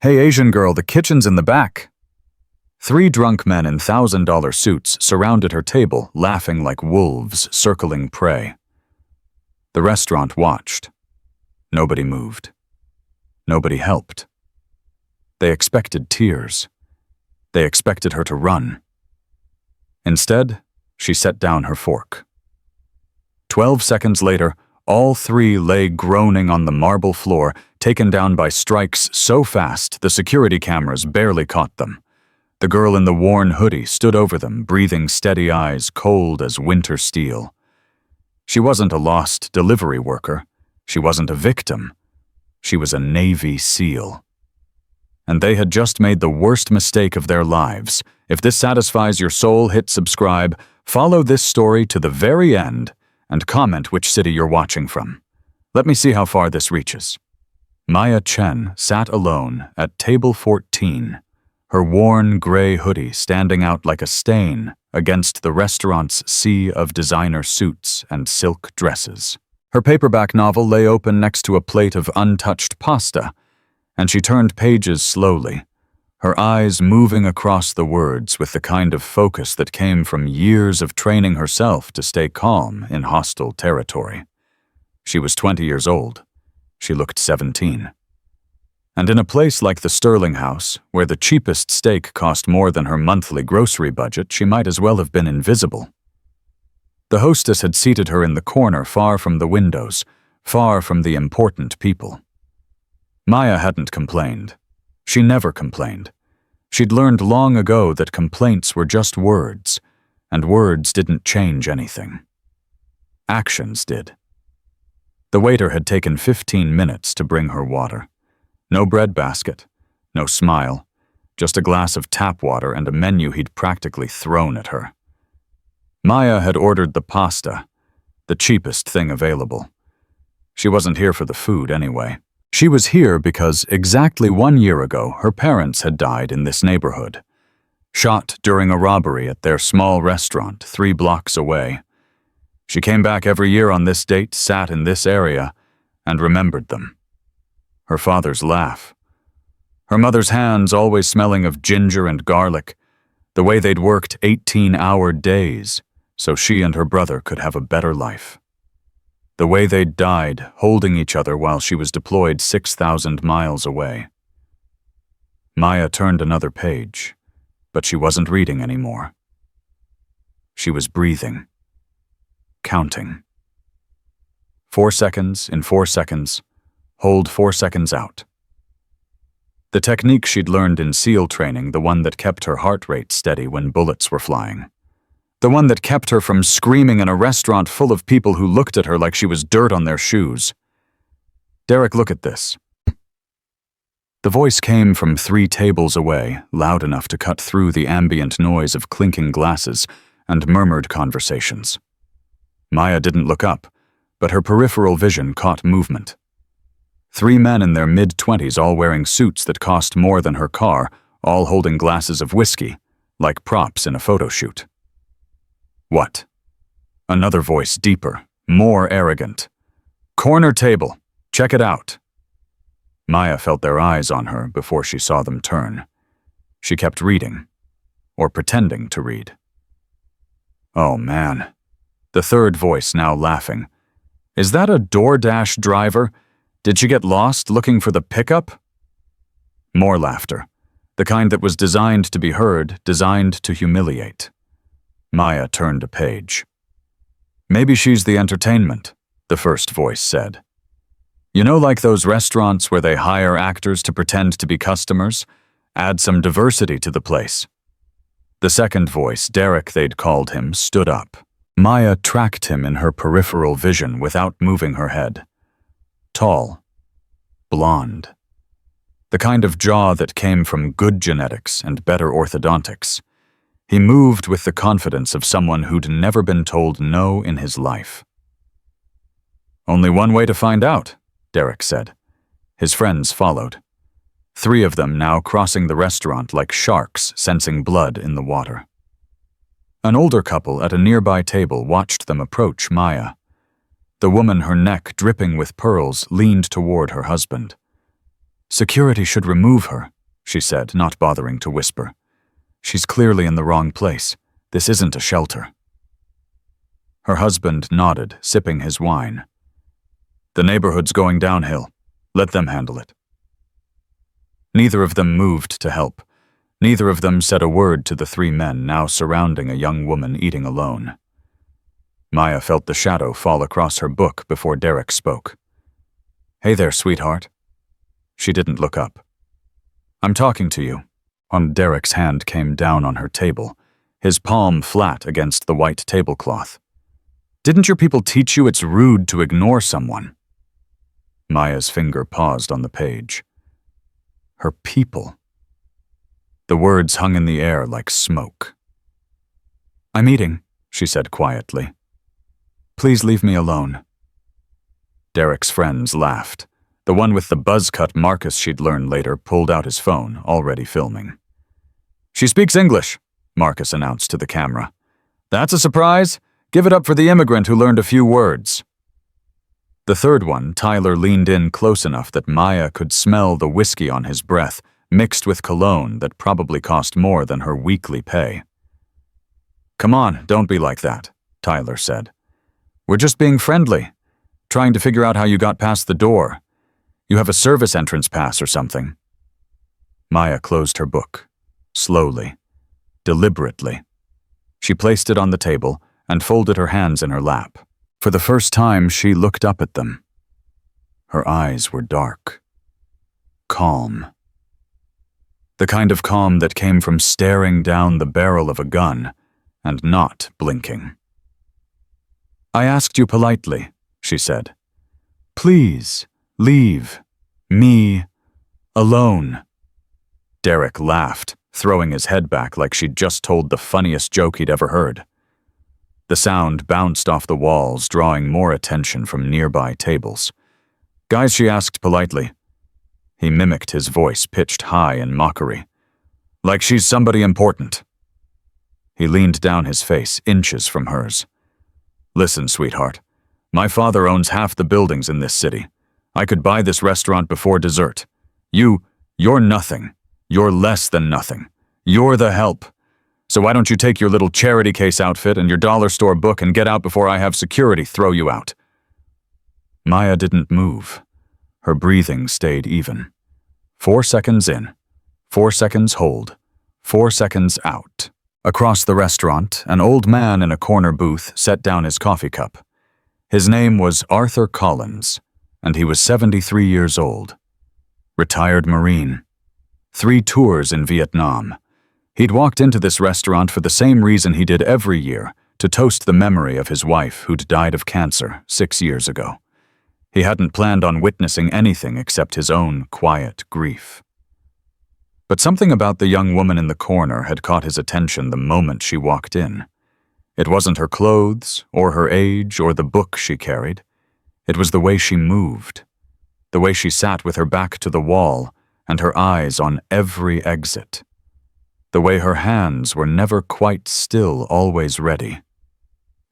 Hey, Asian girl, the kitchen's in the back. Three drunk men in $1,000 suits surrounded her table, laughing like wolves circling prey. The restaurant watched. Nobody moved. Nobody helped. They expected tears. They expected her to run. Instead, she set down her fork. 12 seconds later, all three lay groaning on the marble floor, taken down by strikes so fast the security cameras barely caught them. The girl in the worn hoodie stood over them, breathing steady eyes cold as winter steel. She wasn't a lost delivery worker. She wasn't a victim. She was a Navy SEAL. And they had just made the worst mistake of their lives. If this satisfies your soul, hit subscribe, follow this story to the very end, and comment which city you're watching from. Let me see how far this reaches. Maya Chen sat alone at table 14, her worn gray hoodie standing out like a stain against the restaurant's sea of designer suits and silk dresses. Her paperback novel lay open next to a plate of untouched pasta, and she turned pages slowly, her eyes moving across the words with the kind of focus that came from years of training herself to stay calm in hostile territory. She was 20 years old. She looked 17. And in a place like the Sterling House, where the cheapest steak cost more than her monthly grocery budget, she might as well have been invisible. The hostess had seated her in the corner, far from the windows, far from the important people. Maya hadn't complained. She never complained. She'd learned long ago that complaints were just words, and words didn't change anything. Actions did. The waiter had taken 15 minutes to bring her water. No breadbasket, no smile, just a glass of tap water and a menu he'd practically thrown at her. Maya had ordered the pasta, the cheapest thing available. She wasn't here for the food anyway. She was here because exactly 1 year ago, her parents had died in this neighborhood, shot during a robbery at their small restaurant 3 blocks away. She came back every year on this date, sat in this area, and remembered them. Her father's laugh. Her mother's hands always smelling of ginger and garlic, the way they'd worked 18-hour days so she and her brother could have a better life. The way they'd died holding each other while she was deployed 6,000 miles away. Maya turned another page, but she wasn't reading anymore. She was breathing. Counting. 4 seconds in 4 seconds, hold 4 seconds out. The technique she'd learned in SEAL training, the one that kept her heart rate steady when bullets were flying. The one that kept her from screaming in a restaurant full of people who looked at her like she was dirt on their shoes. Derek, look at this. The voice came from 3 tables away, loud enough to cut through the ambient noise of clinking glasses and murmured conversations. Maya didn't look up, but her peripheral vision caught movement. 3 men in their mid-20s, all wearing suits that cost more than her car, all holding glasses of whiskey, like props in a photo shoot. What? Another voice, deeper, more arrogant. Corner table. Check it out. Maya felt their eyes on her before she saw them turn. She kept reading, or pretending to read. Oh man. The third voice now laughing. Is that a DoorDash driver? Did she get lost looking for the pickup? More laughter, the kind that was designed to be heard, designed to humiliate. Maya turned a page. Maybe she's the entertainment, the first voice said. You know, like those restaurants where they hire actors to pretend to be customers? Add some diversity to the place. The second voice, Derek they'd called him, stood up. Maya tracked him in her peripheral vision without moving her head. Tall. Blonde. The kind of jaw that came from good genetics and better orthodontics. He moved with the confidence of someone who'd never been told no in his life. Only one way to find out, Derek said. His friends followed. 3 of them now crossing the restaurant like sharks sensing blood in the water. An older couple at a nearby table watched them approach Maya. The woman, her neck dripping with pearls, leaned toward her husband. Security should remove her, she said, not bothering to whisper. She's clearly in the wrong place. This isn't a shelter. Her husband nodded, sipping his wine. The neighborhood's going downhill. Let them handle it. Neither of them moved to help. Neither of them said a word to the three men now surrounding a young woman eating alone. Maya felt the shadow fall across her book before Derek spoke. "Hey there, sweetheart." She didn't look up. "I'm talking to you." Derek's hand came down on her table, his palm flat against the white tablecloth. "Didn't your people teach you it's rude to ignore someone?" Maya's finger paused on the page. Her people. The words hung in the air like smoke. "I'm eating," she said quietly. "Please leave me alone." Derek's friends laughed. The one with the buzz-cut Marcus she'd learn later pulled out his phone, already filming. "She speaks English," Marcus announced to the camera. "That's a surprise. Give it up for the immigrant who learned a few words." The third one, Tyler, leaned in close enough that Maya could smell the whiskey on his breath, mixed with cologne that probably cost more than her weekly pay. "Come on, don't be like that," Tyler said. "We're just being friendly, trying to figure out how you got past the door. You have a service entrance pass or something." Maya closed her book, slowly, deliberately. She placed it on the table and folded her hands in her lap. For the first time, she looked up at them. Her eyes were dark, calm. The kind of calm that came from staring down the barrel of a gun and not blinking. "I asked you politely," she said. "Please, leave me alone." Derek laughed, throwing his head back like she'd just told the funniest joke he'd ever heard. The sound bounced off the walls, drawing more attention from nearby tables. "Guys," she asked politely. He mimicked his voice, pitched high in mockery. "Like she's somebody important." He leaned down his face, inches from hers. "Listen, sweetheart. My father owns half the buildings in this city. I could buy this restaurant before dessert. You're nothing. You're less than nothing. You're the help. So why don't you take your little charity case outfit and your dollar store book and get out before I have security throw you out?" Maya didn't move. Her breathing stayed even. 4 seconds in, 4 seconds hold, 4 seconds out. Across the restaurant, an old man in a corner booth set down his coffee cup. His name was Arthur Collins, and he was 73 years old. Retired Marine. 3 tours in Vietnam. He'd walked into this restaurant for the same reason he did every year, to toast the memory of his wife who'd died of cancer 6 years ago. He hadn't planned on witnessing anything except his own quiet grief. But something about the young woman in the corner had caught his attention the moment she walked in. It wasn't her clothes, or her age, or the book she carried. It was the way she moved, the way she sat with her back to the wall and her eyes on every exit. The way her hands were never quite still, always ready.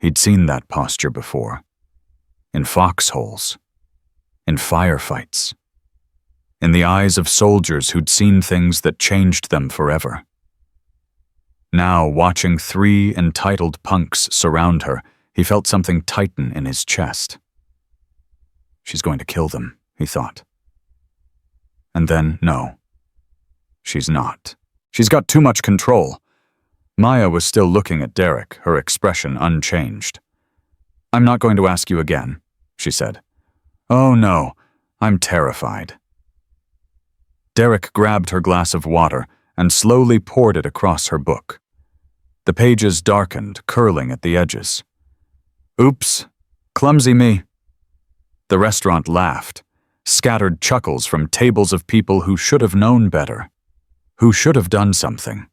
He'd seen that posture before. In foxholes. In firefights. In the eyes of soldiers who'd seen things that changed them forever. Now, watching 3 entitled punks surround her, he felt something tighten in his chest. She's going to kill them, he thought. And then, no. She's not. She's got too much control. Maya was still looking at Derek, her expression unchanged. "I'm not going to ask you again," she said. "Oh no, I'm terrified." Derek grabbed her glass of water and slowly poured it across her book. The pages darkened, curling at the edges. "Oops, clumsy me." The restaurant laughed, scattered chuckles from tables of people who should have known better. Who should have done something.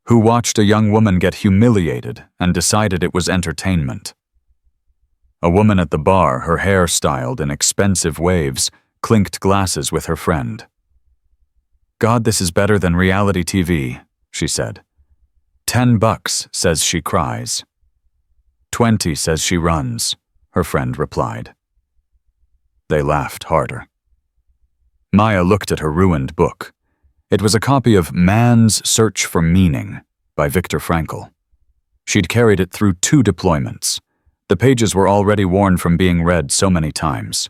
Who watched a young woman get humiliated and decided it was entertainment. A woman at the bar, her hair styled in expensive waves, clinked glasses with her friend. "God, this is better than reality TV," she said. $10 says she cries. 20 says she runs, her friend replied. They laughed harder. Maya looked at her ruined book. It was a copy of Man's Search for Meaning by Viktor Frankl. She'd carried it through 2 deployments. The pages were already worn from being read so many times.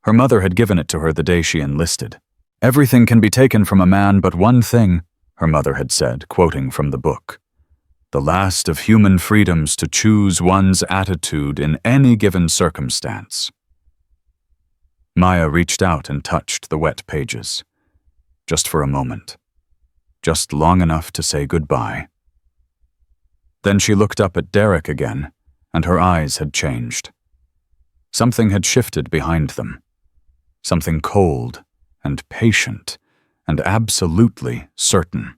Her mother had given it to her the day she enlisted. "Everything can be taken from a man but one thing," her mother had said, quoting from the book. "The last of human freedoms to choose one's attitude in any given circumstance." Maya reached out and touched the wet pages. Just for a moment. Just long enough to say goodbye. Then she looked up at Derek again, and her eyes had changed. Something had shifted behind them. Something cold and patient and absolutely certain.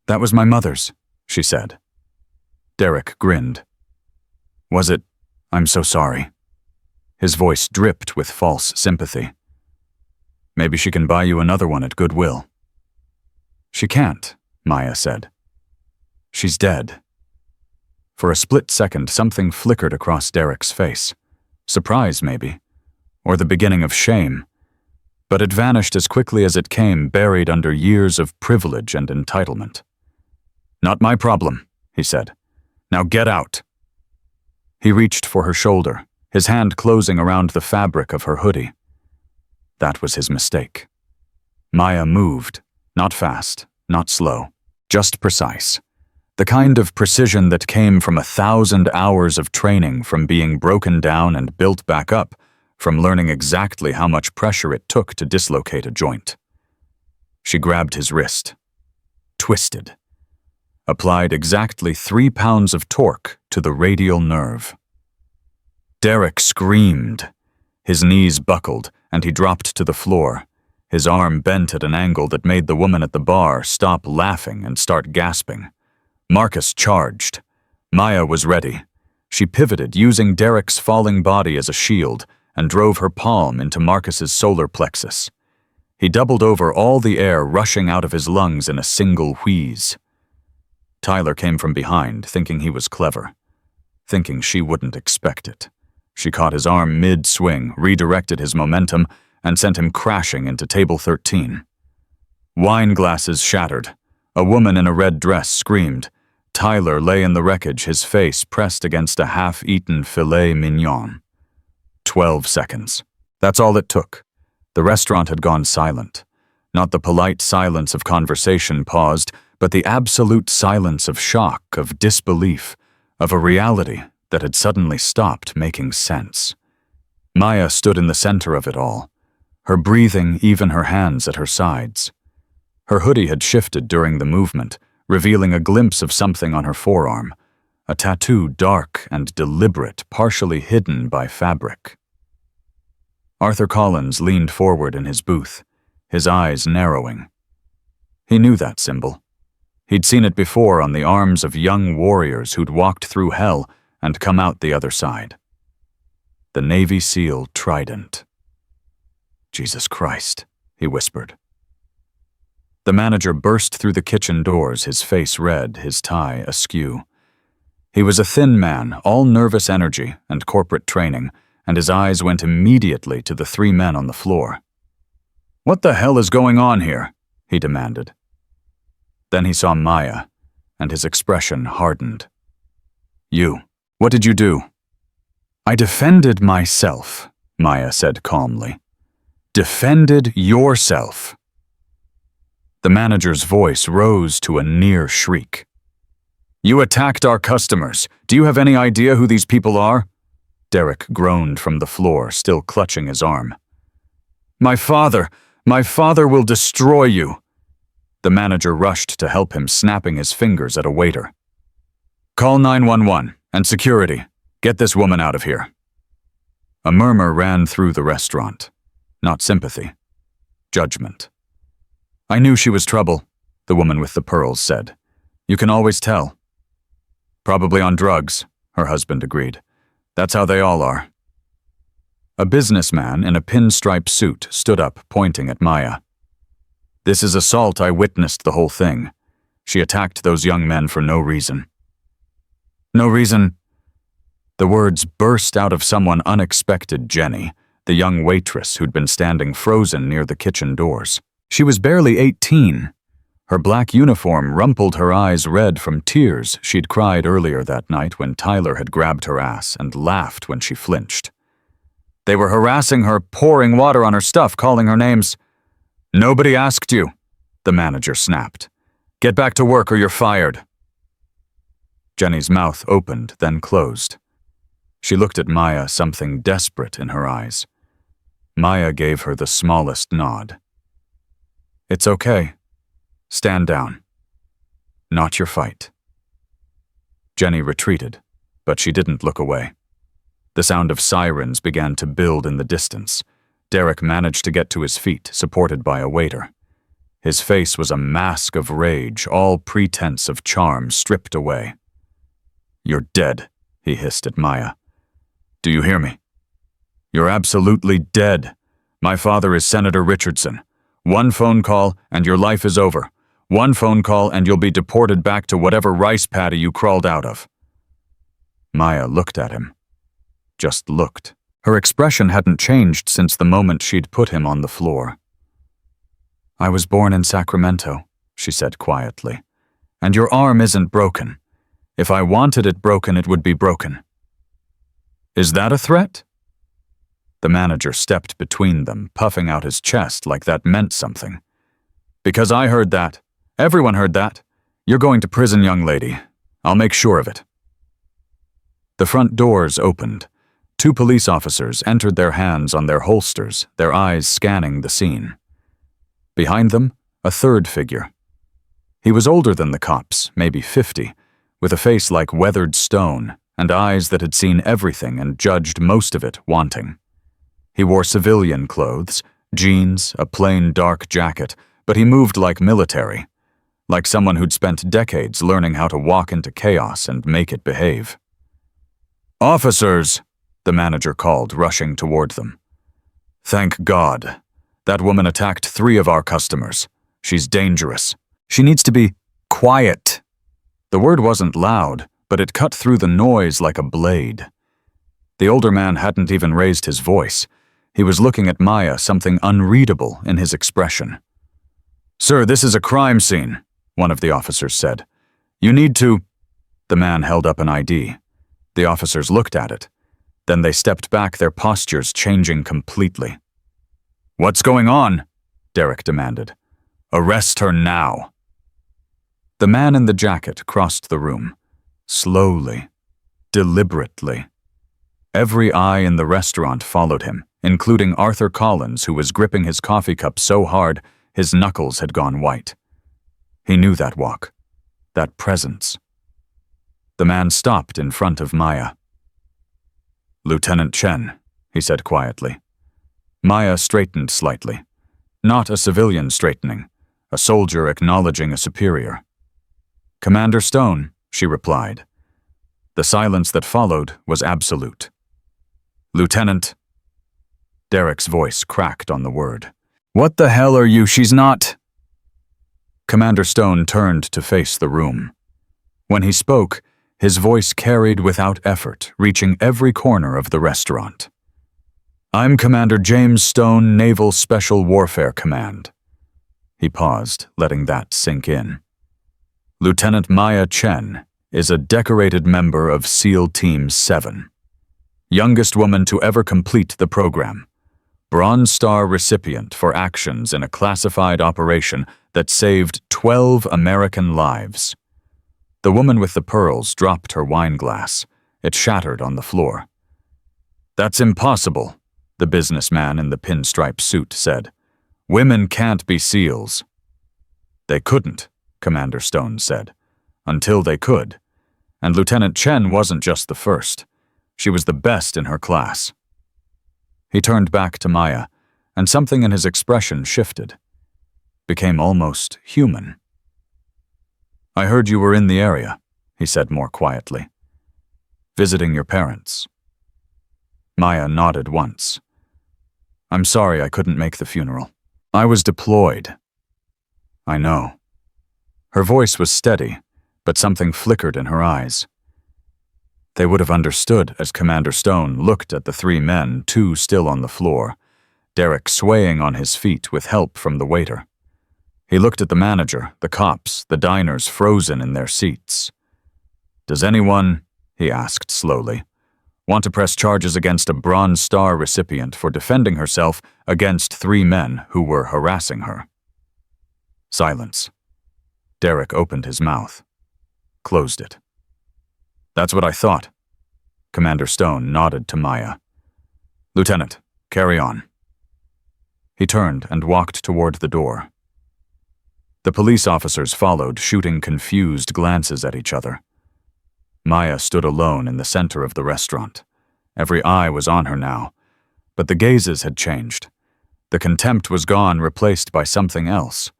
"That was my mother's," she said. Derek grinned. "Was it? I'm so sorry." His voice dripped with false sympathy. "Maybe she can buy you another one at Goodwill." "She can't," Maya said. "She's dead." For a split second, something flickered across Derek's face. Surprise, maybe, or the beginning of shame. But it vanished as quickly as it came, buried under years of privilege and entitlement. "Not my problem," he said. "Now get out." He reached for her shoulder, his hand closing around the fabric of her hoodie. That was his mistake. Maya moved, not fast, not slow, just precise. The kind of precision that came from 1,000 hours of training, from being broken down and built back up, from learning exactly how much pressure it took to dislocate a joint. She grabbed his wrist, twisted, applied exactly 3 pounds of torque to the radial nerve. Derek screamed. His knees buckled, and he dropped to the floor. His arm bent at an angle that made the woman at the bar stop laughing and start gasping. Marcus charged. Maya was ready. She pivoted, using Derek's falling body as a shield, and drove her palm into Marcus's solar plexus. He doubled over, all the air rushing out of his lungs in a single wheeze. Tyler came from behind, thinking he was clever, thinking she wouldn't expect it. She caught his arm mid-swing, redirected his momentum, and sent him crashing into table 13. Wine glasses shattered. A woman in a red dress screamed. Tyler lay in the wreckage, his face pressed against a half-eaten filet mignon. 12 seconds. That's all it took. The restaurant had gone silent. Not the polite silence of conversation paused, but the absolute silence of shock, of disbelief, of a reality that had suddenly stopped making sense. Maya stood in the center of it all, her breathing, even her hands at her sides. Her hoodie had shifted during the movement, revealing a glimpse of something on her forearm, a tattoo dark and deliberate, partially hidden by fabric. Arthur Collins leaned forward in his booth, his eyes narrowing. He knew that symbol. He'd seen it before on the arms of young warriors who'd walked through hell and come out the other side. The Navy SEAL trident. "Jesus Christ," he whispered. The manager burst through the kitchen doors, his face red, his tie askew. He was a thin man, all nervous energy and corporate training, and his eyes went immediately to the 3 men on the floor. "What the hell is going on here?" he demanded. Then he saw Maya, and his expression hardened. "You, what did you do?" "I defended myself," Maya said calmly. "Defended yourself." The manager's voice rose to a near shriek. "You attacked our customers. Do you have any idea who these people are?" Derek groaned from the floor, still clutching his arm. My father will destroy you." The manager rushed to help him, snapping his fingers at a waiter. "Call 911 and security. Get this woman out of here." A murmur ran through the restaurant. Not sympathy. Judgment. "I knew she was trouble," the woman with the pearls said. "You can always tell." "Probably on drugs," her husband agreed. "That's how they all are." A businessman in a pinstripe suit stood up, pointing at Maya. "This is assault. I witnessed the whole thing. She attacked those young men for no reason." "No reason?" The words burst out of someone unexpected, Jenny, the young waitress who'd been standing frozen near the kitchen doors. She was barely 18. Her black uniform rumpled her eyes red from tears she'd cried earlier that night when Tyler had grabbed her ass and laughed when she flinched. They were harassing her, pouring water on her stuff, calling her names. "Nobody asked you," the manager snapped. "Get back to work or you're fired." Jenny's mouth opened, then closed. She looked at Maya, something desperate in her eyes. Maya gave her the smallest nod. "It's okay. Stand down. Not your fight." Jenny retreated, but she didn't look away. The sound of sirens began to build in the distance. Derek managed to get to his feet, supported by a waiter. His face was a mask of rage, all pretense of charm stripped away. "You're dead," he hissed at Maya. "Do you hear me? You're absolutely dead. My father is Senator Richardson. One phone call and your life is over. One phone call and you'll be deported back to whatever rice paddy you crawled out of." Maya looked at him. Just looked. Her expression hadn't changed since the moment she'd put him on the floor. "I was born in Sacramento," she said quietly, "and your arm isn't broken. If I wanted it broken, it would be broken." "Is that a threat?" The manager stepped between them, puffing out his chest like that meant something. "Because I heard that. Everyone heard that. You're going to prison, young lady. I'll make sure of it." The front doors opened. 2 police officers entered, their hands on their holsters, their eyes scanning the scene. Behind them, a third figure. He was older than the cops, maybe 50, with a face like weathered stone and eyes that had seen everything and judged most of it wanting. He wore civilian clothes, jeans, a plain dark jacket, but he moved like military, like someone who'd spent decades learning how to walk into chaos and make it behave. "Officers!" the manager called, rushing toward them. "Thank God. That woman attacked 3 of our customers. She's dangerous. She needs to be quiet." The word wasn't loud, but it cut through the noise like a blade. The older man hadn't even raised his voice. He was looking at Maya, something unreadable in his expression. "Sir, this is a crime scene," one of the officers said. "You need to—" The man held up an ID. The officers looked at it. Then they stepped back, their postures changing completely. "What's going on?" Derek demanded. "Arrest her now." The man in the jacket crossed the room. Slowly. Deliberately. Every eye in the restaurant followed him, including Arthur Collins, who was gripping his coffee cup so hard his knuckles had gone white. He knew that walk. That presence. The man stopped in front of Maya. "Lieutenant Chen," he said quietly. Maya straightened slightly. Not a civilian straightening, a soldier acknowledging a superior. "Commander Stone," she replied. The silence that followed was absolute. "Lieutenant." Derek's voice cracked on the word. "What the hell are you? She's not—" Commander Stone turned to face the room. When he spoke, his voice carried without effort, reaching every corner of the restaurant. "I'm Commander James Stone, Naval Special Warfare Command." He paused, letting that sink in. "Lieutenant Maya Chen is a decorated member of SEAL Team 7. Youngest woman to ever complete the program. Bronze Star recipient for actions in a classified operation that saved 12 American lives." The woman with the pearls dropped her wine glass. It shattered on the floor. "That's impossible," the businessman in the pinstripe suit said. "Women can't be SEALs." "They couldn't," Commander Stone said. "Until they could. And Lieutenant Chen wasn't just the first. She was the best in her class." He turned back to Maya, and something in his expression shifted. Became almost human. "I heard you were in the area," he said more quietly. "Visiting your parents." Maya nodded once. "I'm sorry I couldn't make the funeral. I was deployed." "I know." Her voice was steady, but something flickered in her eyes. They would have understood as Commander Stone looked at the three men, two still on the floor, Derek swaying on his feet with help from the waiter. He looked at the manager, the cops, the diners frozen in their seats. "Does anyone," he asked slowly, "want to press charges against a Bronze Star recipient for defending herself against three men who were harassing her?" Silence. Derek opened his mouth, closed it. "That's what I thought." Commander Stone nodded to Maya. "Lieutenant, carry on." He turned and walked toward the door. The police officers followed, shooting confused glances at each other. Maya stood alone in the center of the restaurant. Every eye was on her now, but the gazes had changed. The contempt was gone, replaced by something else.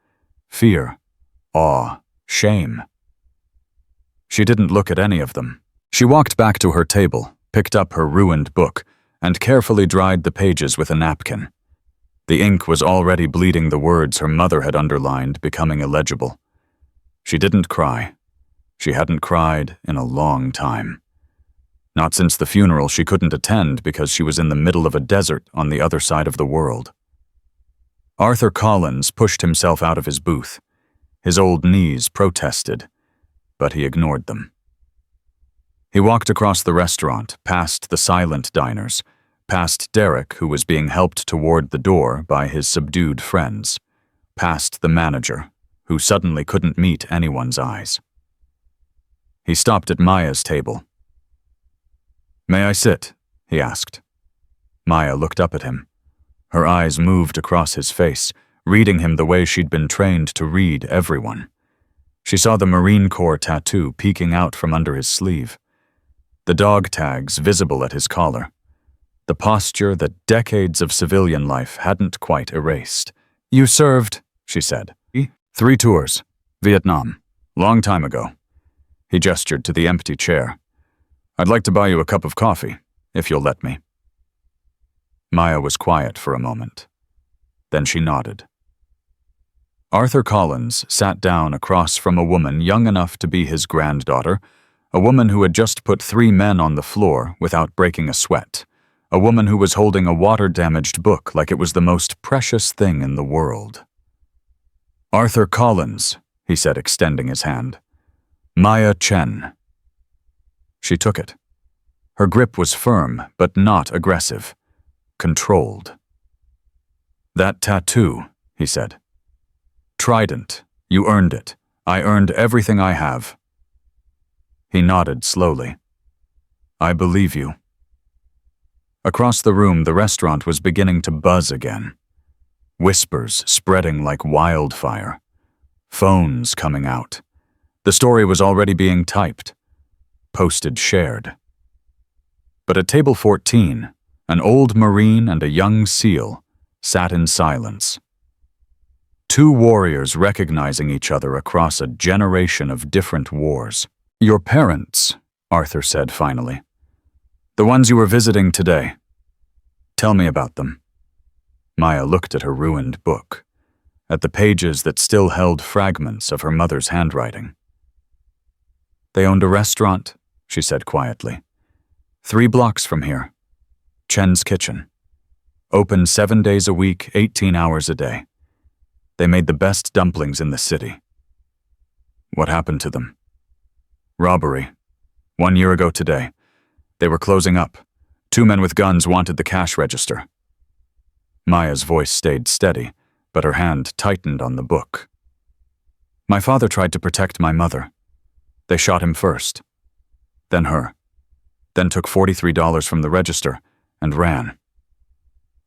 Fear, awe, shame. She didn't look at any of them. She walked back to her table, picked up her ruined book, and carefully dried the pages with a napkin. The ink was already bleeding the words her mother had underlined, becoming illegible. She didn't cry. She hadn't cried in a long time. Not since the funeral she couldn't attend because she was in the middle of a desert on the other side of the world. Arthur Collins pushed himself out of his booth. His old knees protested, but he ignored them. He walked across the restaurant, past the silent diners, past Derek, who was being helped toward the door by his subdued friends, past the manager, who suddenly couldn't meet anyone's eyes. He stopped at Maya's table. "May I sit?" he asked. Maya looked up at him. Her eyes moved across his face, reading him the way she'd been trained to read everyone. She saw the Marine Corps tattoo peeking out from under his sleeve, the dog tags visible at his collar, the posture that decades of civilian life hadn't quite erased. "You served," she said. "3 tours. Vietnam. Long time ago." He gestured to the empty chair. "I'd like to buy you a cup of coffee, if you'll let me." Maya was quiet for a moment. Then she nodded. Arthur Collins sat down across from a woman young enough to be his granddaughter, a woman who had just put 3 men on the floor without breaking a sweat, a woman who was holding a water-damaged book like it was the most precious thing in the world. "Arthur Collins," he said, extending his hand. "Maya Chen." She took it. Her grip was firm, but not aggressive. Controlled. "That tattoo," he said. "Trident. You earned it. I earned everything I have." He nodded slowly. "I believe you." Across the room, the restaurant was beginning to buzz again. Whispers spreading like wildfire. Phones coming out. The story was already being typed. Posted, shared. But at table 14, an old Marine and a young SEAL sat in silence. 2 warriors recognizing each other across a generation of different wars. "Your parents," Arthur said finally. "The ones you were visiting today. Tell me about them." Maya looked at her ruined book, at the pages that still held fragments of her mother's handwriting. "They owned a restaurant," she said quietly. 3 blocks from here. Chen's Kitchen. Open 7 days a week, 18 hours a day. They made the best dumplings in the city. What happened to them? Robbery. 1 year ago today. They were closing up. 2 men with guns wanted the cash register. Maya's voice stayed steady, but her hand tightened on the book. "My father tried to protect my mother. They shot him first. Then her. Then took $43 from the register and ran."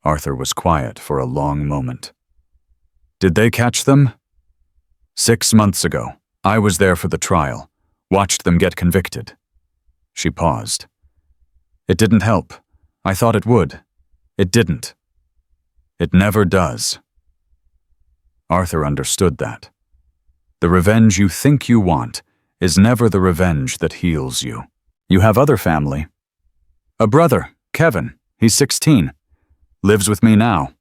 Arthur was quiet for a long moment. "Did they catch them?" "6 months ago. I was there for the trial. Watched them get convicted." She paused. "It didn't help. I thought it would. It didn't. It never does." Arthur understood that. The revenge you think you want is never the revenge that heals you. You have other family. "A brother, Kevin. He's 16. Lives with me now."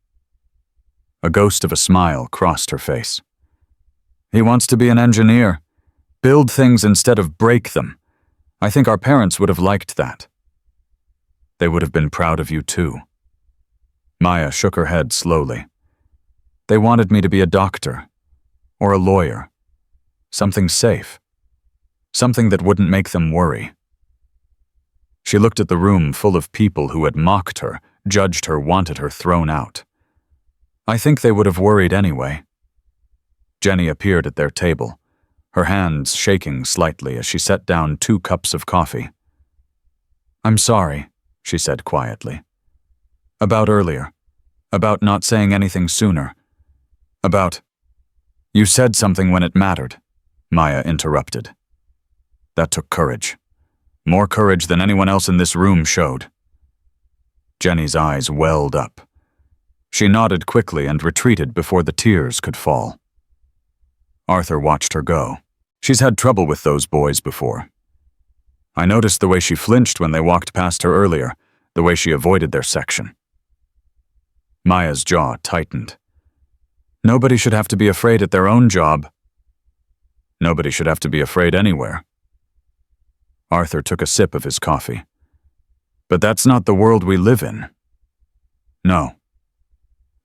A ghost of a smile crossed her face. "He wants to be an engineer. Build things instead of break them. I think our parents would have liked that. They would have been proud of you too. Maya shook her head slowly. They wanted me to be a doctor, or a lawyer. Something safe. Something that wouldn't make them worry. She looked at the room full of people who had mocked her, judged her, wanted her thrown out. I think they would have worried anyway. Jenny appeared at their table, her hands shaking slightly as she set down 2 cups of coffee. I'm sorry, she said quietly. About earlier. About not saying anything sooner. About... You said something when it mattered, Maya interrupted. That took courage. More courage than anyone else in this room showed. Jenny's eyes welled up. She nodded quickly and retreated before the tears could fall. Arthur watched her go. She's had trouble with those boys before. I noticed the way she flinched when they walked past her earlier, the way she avoided their section. Maya's jaw tightened. Nobody should have to be afraid at their own job. Nobody should have to be afraid anywhere. Arthur took a sip of his coffee. But that's not the world we live in. No.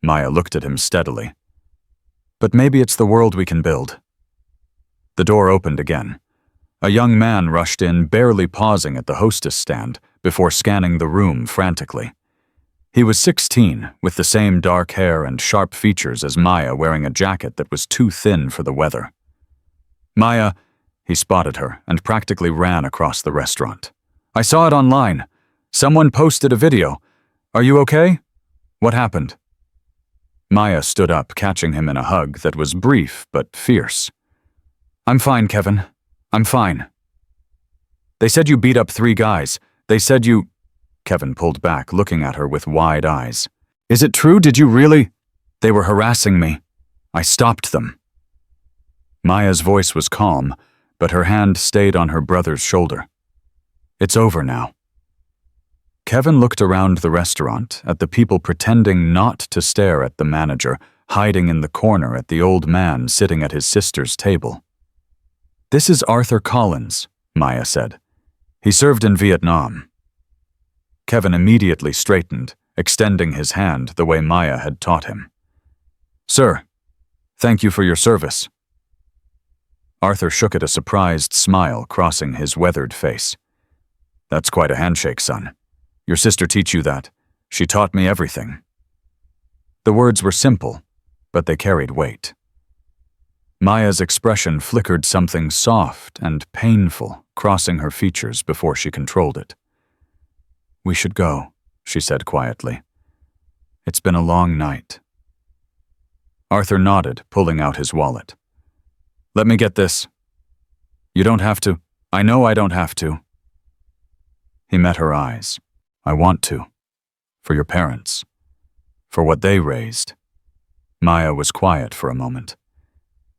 Maya looked at him steadily. But maybe it's the world we can build. The door opened again. A young man rushed in, barely pausing at the hostess stand before scanning the room frantically. He was 16, with the same dark hair and sharp features as Maya, wearing a jacket that was too thin for the weather. Maya, he spotted her and practically ran across the restaurant. I saw it online. Someone posted a video. Are you okay? What happened? Maya stood up, catching him in a hug that was brief but fierce. I'm fine, Kevin. I'm fine. They said you beat up 3 guys. They said you... Kevin pulled back, looking at her with wide eyes. Is it true? Did you really? They were harassing me. I stopped them. Maya's voice was calm, but her hand stayed on her brother's shoulder. It's over now. Kevin looked around the restaurant at the people pretending not to stare at the manager, hiding in the corner at the old man sitting at his sister's table. This is Arthur Collins, Maya said. He served in Vietnam. Kevin immediately straightened, extending his hand the way Maya had taught him. Sir, thank you for your service. Arthur shook at a surprised smile crossing his weathered face. That's quite a handshake, son. Your sister teach you that. She taught me everything. The words were simple, but they carried weight. Maya's expression flickered something soft and painful, crossing her features before she controlled it. We should go, she said quietly. It's been a long night. Arthur nodded, pulling out his wallet. Let me get this. You don't have to. I know I don't have to. He met her eyes. I want to. For your parents. For what they raised. Maya was quiet for a moment.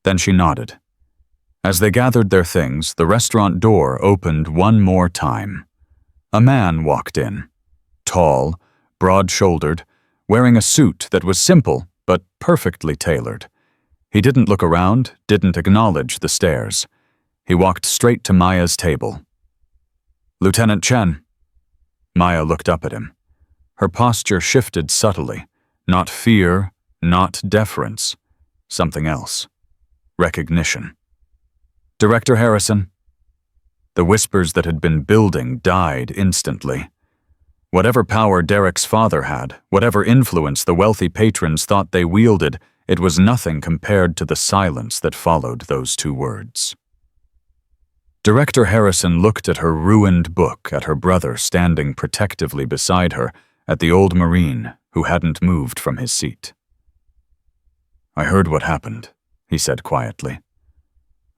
Then she nodded. As they gathered their things, the restaurant door opened one more time. A man walked in. Tall, broad-shouldered, wearing a suit that was simple but perfectly tailored. He didn't look around, didn't acknowledge the stares. He walked straight to Maya's table. Lieutenant Chen. Maya looked up at him. Her posture shifted subtly. Not fear, not deference. Something else. Recognition. Director Harrison. The whispers that had been building died instantly. Whatever power Derek's father had, whatever influence the wealthy patrons thought they wielded, it was nothing compared to the silence that followed those 2 words. Director Harrison looked at her ruined book, at her brother standing protectively beside her, at the old Marine who hadn't moved from his seat. I heard what happened, he said quietly.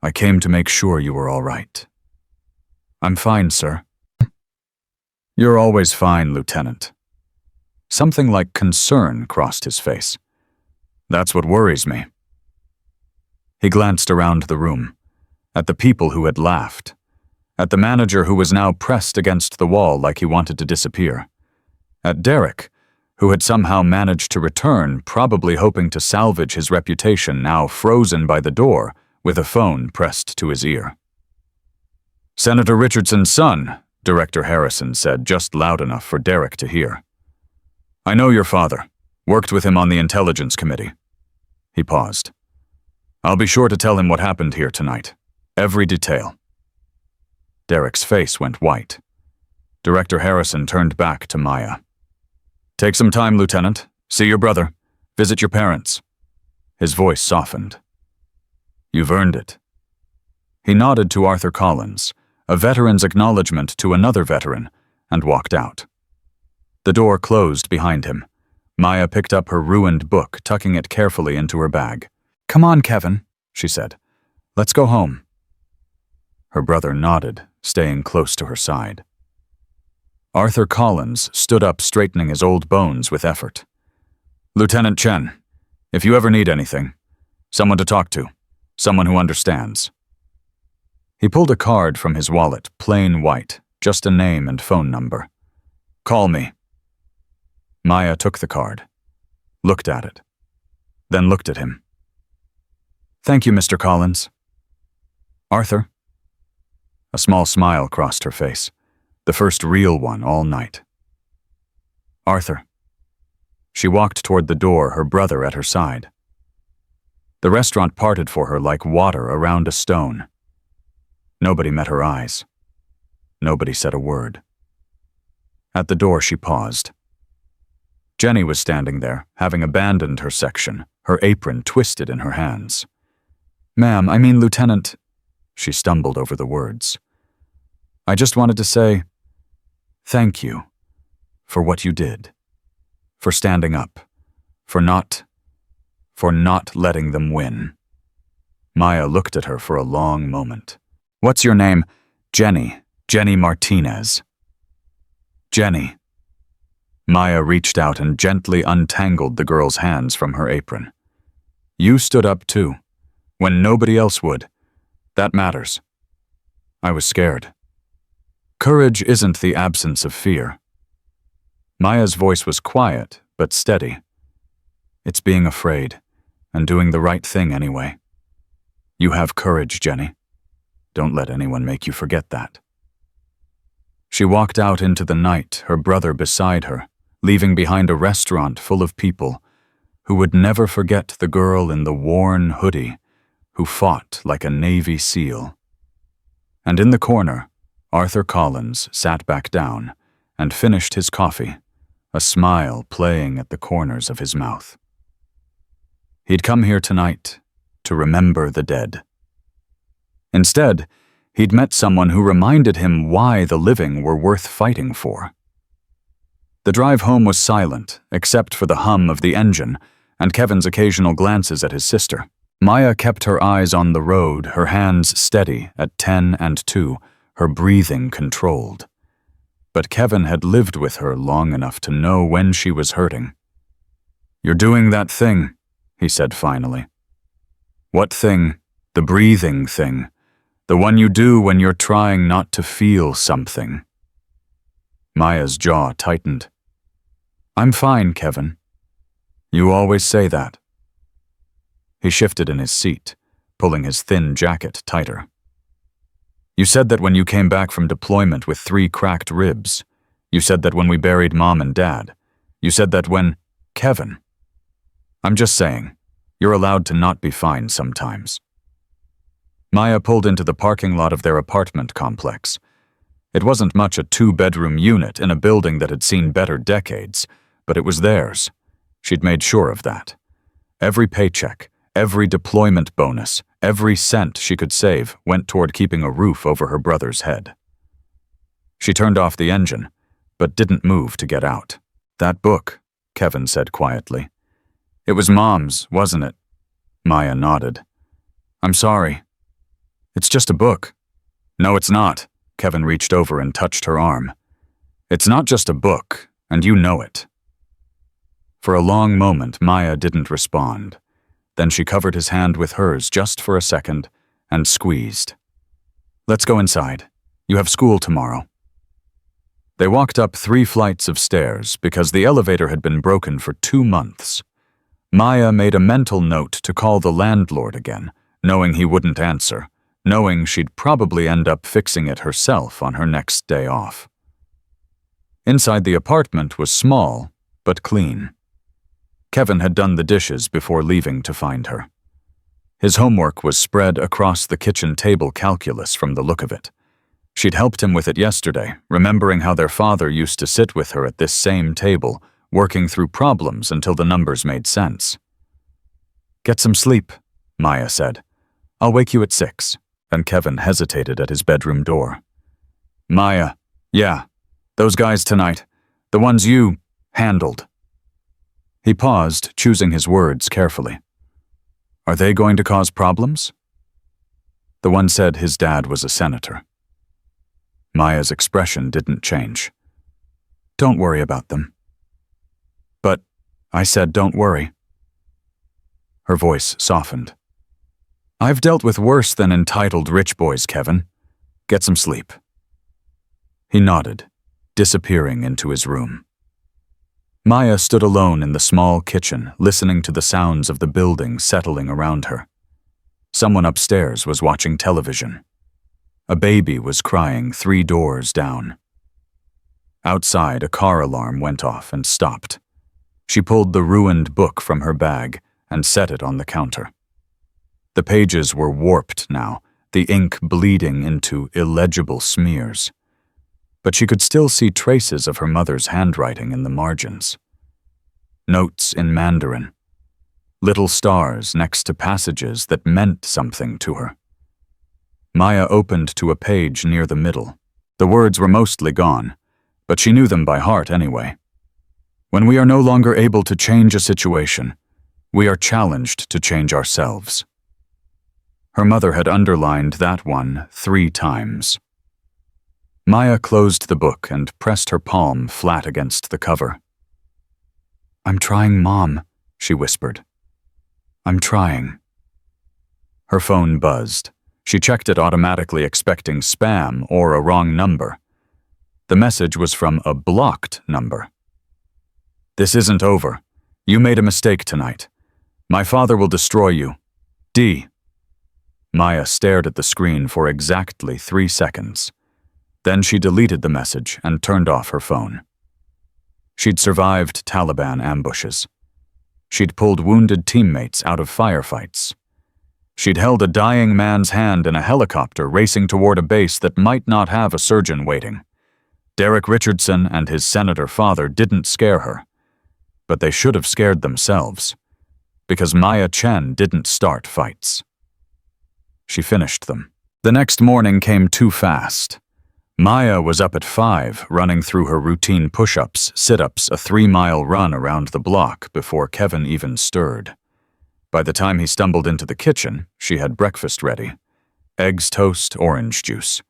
I came to make sure you were all right. I'm fine, sir. You're always fine, Lieutenant. Something like concern crossed his face. That's what worries me. He glanced around the room, at the people who had laughed, at the manager who was now pressed against the wall like he wanted to disappear, at Derek, who had somehow managed to return, probably hoping to salvage his reputation, now frozen by the door, with a phone pressed to his ear. Senator Richardson's son, Director Harrison said, just loud enough for Derek to hear. I know your father. Worked with him on the Intelligence Committee. He paused. I'll be sure to tell him what happened here tonight. Every detail. Derek's face went white. Director Harrison turned back to Maya. Take some time, Lieutenant. See your brother. Visit your parents. His voice softened. You've earned it. He nodded to Arthur Collins, a veteran's acknowledgement to another veteran, and walked out. The door closed behind him. Maya picked up her ruined book, tucking it carefully into her bag. Come on, Kevin, she said. Let's go home. Her brother nodded, staying close to her side. Arthur Collins stood up, straightening his old bones with effort. Lieutenant Chen, if you ever need anything, someone to talk to, someone who understands. He pulled a card from his wallet, plain white, just a name and phone number. Call me. Maya took the card, looked at it, then looked at him. Thank you, Mr. Collins. Arthur? A small smile crossed her face, the first real one all night. Arthur. She walked toward the door, her brother at her side. The restaurant parted for her like water around a stone. Nobody met her eyes. Nobody said a word. At the door, she paused. Jenny was standing there, having abandoned her section, her apron twisted in her hands. Ma'am, I mean, Lieutenant, she stumbled over the words. I just wanted to say, thank you for what you did, for standing up, for not letting them win. Maya looked at her for a long moment. What's your name? Jenny Martinez. Jenny. Maya reached out and gently untangled the girl's hands from her apron. You stood up too, when nobody else would. That matters. I was scared. Courage isn't the absence of fear. Maya's voice was quiet, but steady. It's being afraid, and doing the right thing anyway. You have courage, Jenny. Don't let anyone make you forget that. She walked out into the night, her brother beside her, leaving behind a restaurant full of people who would never forget the girl in the worn hoodie who fought like a Navy SEAL. And in the corner, Arthur Collins sat back down and finished his coffee, a smile playing at the corners of his mouth. He'd come here tonight to remember the dead. Instead, he'd met someone who reminded him why the living were worth fighting for. The drive home was silent, except for the hum of the engine and Kevin's occasional glances at his sister. Maya kept her eyes on the road, her hands steady at 10 and 2, her breathing controlled. But Kevin had lived with her long enough to know when she was hurting. You're doing that thing, he said finally. What thing? The breathing thing. The one you do when you're trying not to feel something. Maya's jaw tightened. I'm fine, Kevin. You always say that. He shifted in his seat, pulling his thin jacket tighter. You said that when you came back from deployment with 3 cracked ribs. You said that when we buried Mom and Dad. You said that when... Kevin. I'm just saying, you're allowed to not be fine sometimes. Maya pulled into the parking lot of their apartment complex. It wasn't much a 2-bedroom unit in a building that had seen better decades, but it was theirs. She'd made sure of that. Every paycheck, every deployment bonus, every cent she could save went toward keeping a roof over her brother's head. She turned off the engine, but didn't move to get out. That book, Kevin said quietly. It was Mom's, wasn't it? Maya nodded. I'm sorry. It's just a book. No, it's not. Kevin reached over and touched her arm. It's not just a book, and you know it. For a long moment, Maya didn't respond. Then she covered his hand with hers just for a second and squeezed. Let's go inside. You have school tomorrow. They walked up 3 flights of stairs because the elevator had been broken for 2 months. Maya made a mental note to call the landlord again, knowing he wouldn't answer, knowing she'd probably end up fixing it herself on her next day off. Inside the apartment was small, but clean. Kevin had done the dishes before leaving to find her. His homework was spread across the kitchen table, calculus from the look of it. She'd helped him with it yesterday, remembering how their father used to sit with her at this same table, working through problems until the numbers made sense. "Get some sleep," Maya said. "I'll wake you at 6. And Kevin hesitated at his bedroom door. "Maya, yeah, those guys tonight, the ones you handled." He paused, choosing his words carefully. "Are they going to cause problems?" The one said his dad was a senator. Maya's expression didn't change. "Don't worry about them." "But I said don't worry." Her voice softened. "I've dealt with worse than entitled rich boys, Kevin. Get some sleep." He nodded, disappearing into his room. Maya stood alone in the small kitchen, listening to the sounds of the building settling around her. Someone upstairs was watching television. A baby was crying 3 doors down. Outside, a car alarm went off and stopped. She pulled the ruined book from her bag and set it on the counter. The pages were warped now, the ink bleeding into illegible smears. But she could still see traces of her mother's handwriting in the margins. Notes in Mandarin. Little stars next to passages that meant something to her. Maya opened to a page near the middle. The words were mostly gone, but she knew them by heart anyway. When we are no longer able to change a situation, we are challenged to change ourselves. Her mother had underlined that one 3 times. Maya closed the book and pressed her palm flat against the cover. "I'm trying, Mom," she whispered. "I'm trying." Her phone buzzed. She checked it automatically, expecting spam or a wrong number. The message was from a blocked number. "This isn't over. You made a mistake tonight. My father will destroy you. D." Maya stared at the screen for exactly 3 seconds. Then she deleted the message and turned off her phone. She'd survived Taliban ambushes. She'd pulled wounded teammates out of firefights. She'd held a dying man's hand in a helicopter racing toward a base that might not have a surgeon waiting. Derek Richardson and his senator father didn't scare her. But they should have scared themselves. Because Maya Chen didn't start fights. She finished them. The next morning came too fast. Maya was up at 5, running through her routine push-ups, sit-ups, a 3-mile run around the block before Kevin even stirred. By the time he stumbled into the kitchen, she had breakfast ready. Eggs, toast, orange juice.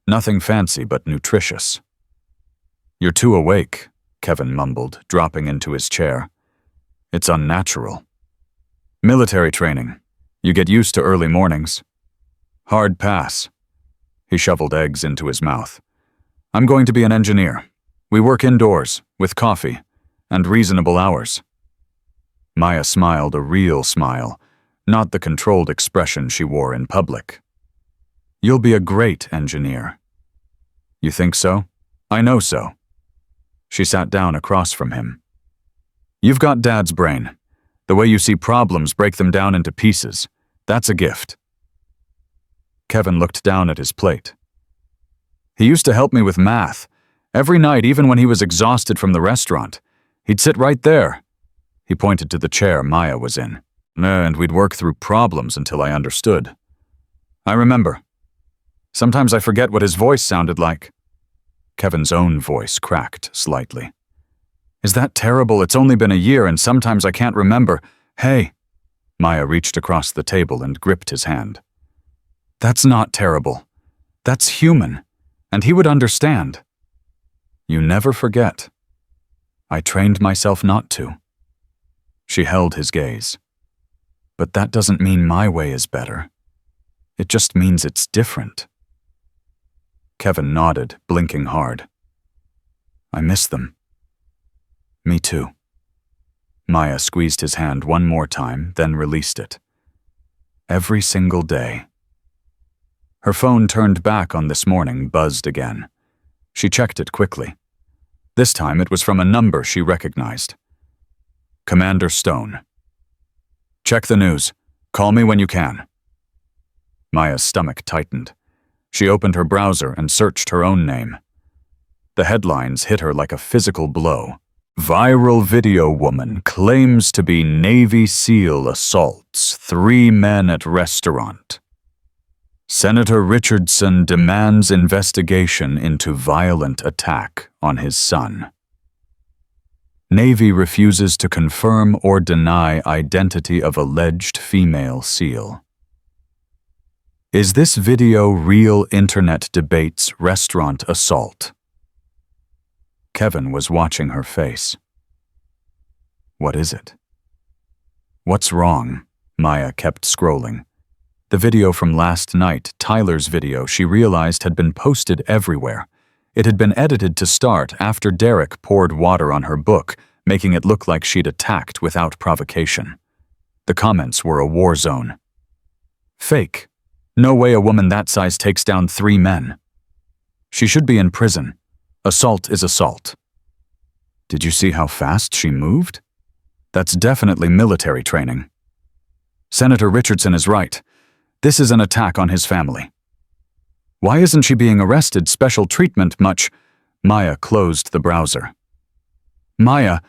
Nothing fancy but nutritious. "You're too awake," Kevin mumbled, dropping into his chair. "It's unnatural." "Military training. You get used to early mornings." "Hard pass." He shoveled eggs into his mouth. "I'm going to be an engineer. We work indoors, with coffee, and reasonable hours." Maya smiled a real smile, not the controlled expression she wore in public. "You'll be a great engineer." "You think so?" "I know so." She sat down across from him. "You've got Dad's brain. The way you see problems, break them down into pieces. That's a gift." Kevin looked down at his plate. "He used to help me with math. Every night, even when he was exhausted from the restaurant. He'd sit right there." He pointed to the chair Maya was in. "And we'd work through problems until I understood. I remember. Sometimes I forget what his voice sounded like." Kevin's own voice cracked slightly. "Is that terrible? It's only been a year and sometimes I can't remember. Hey." Maya reached across the table and gripped his hand. "That's not terrible. That's human. And he would understand." "You never forget." "I trained myself not to." She held his gaze. "But that doesn't mean my way is better. It just means it's different." Kevin nodded, blinking hard. "I miss them." "Me too." Maya squeezed his hand one more time, then released it. "Every single day." Her phone turned back on this morning buzzed again. She checked it quickly. This time it was from a number she recognized. Commander Stone. Check the news. Call me when you can. Maya's stomach tightened. She opened her browser and searched her own name. The headlines hit her like a physical blow. Viral video woman claims to be Navy SEAL assaults 3 men at restaurant. Senator Richardson demands investigation into violent attack on his son. Navy refuses to confirm or deny identity of alleged female SEAL. Is this video real? Internet debates restaurant assault. Kevin was watching her face. What is it? What's wrong? Maya kept scrolling. The video from last night, Tyler's video, she realized had been posted everywhere. It had been edited to start after Derek poured water on her book, making it look like she'd attacked without provocation. The comments were a war zone. Fake. No way a woman that size takes down 3 men. She should be in prison. Assault is assault. Did you see how fast she moved? That's definitely military training. Senator Richardson is right. This is an attack on his family. Why isn't she being arrested? Special treatment much? Maya closed the browser. Maya,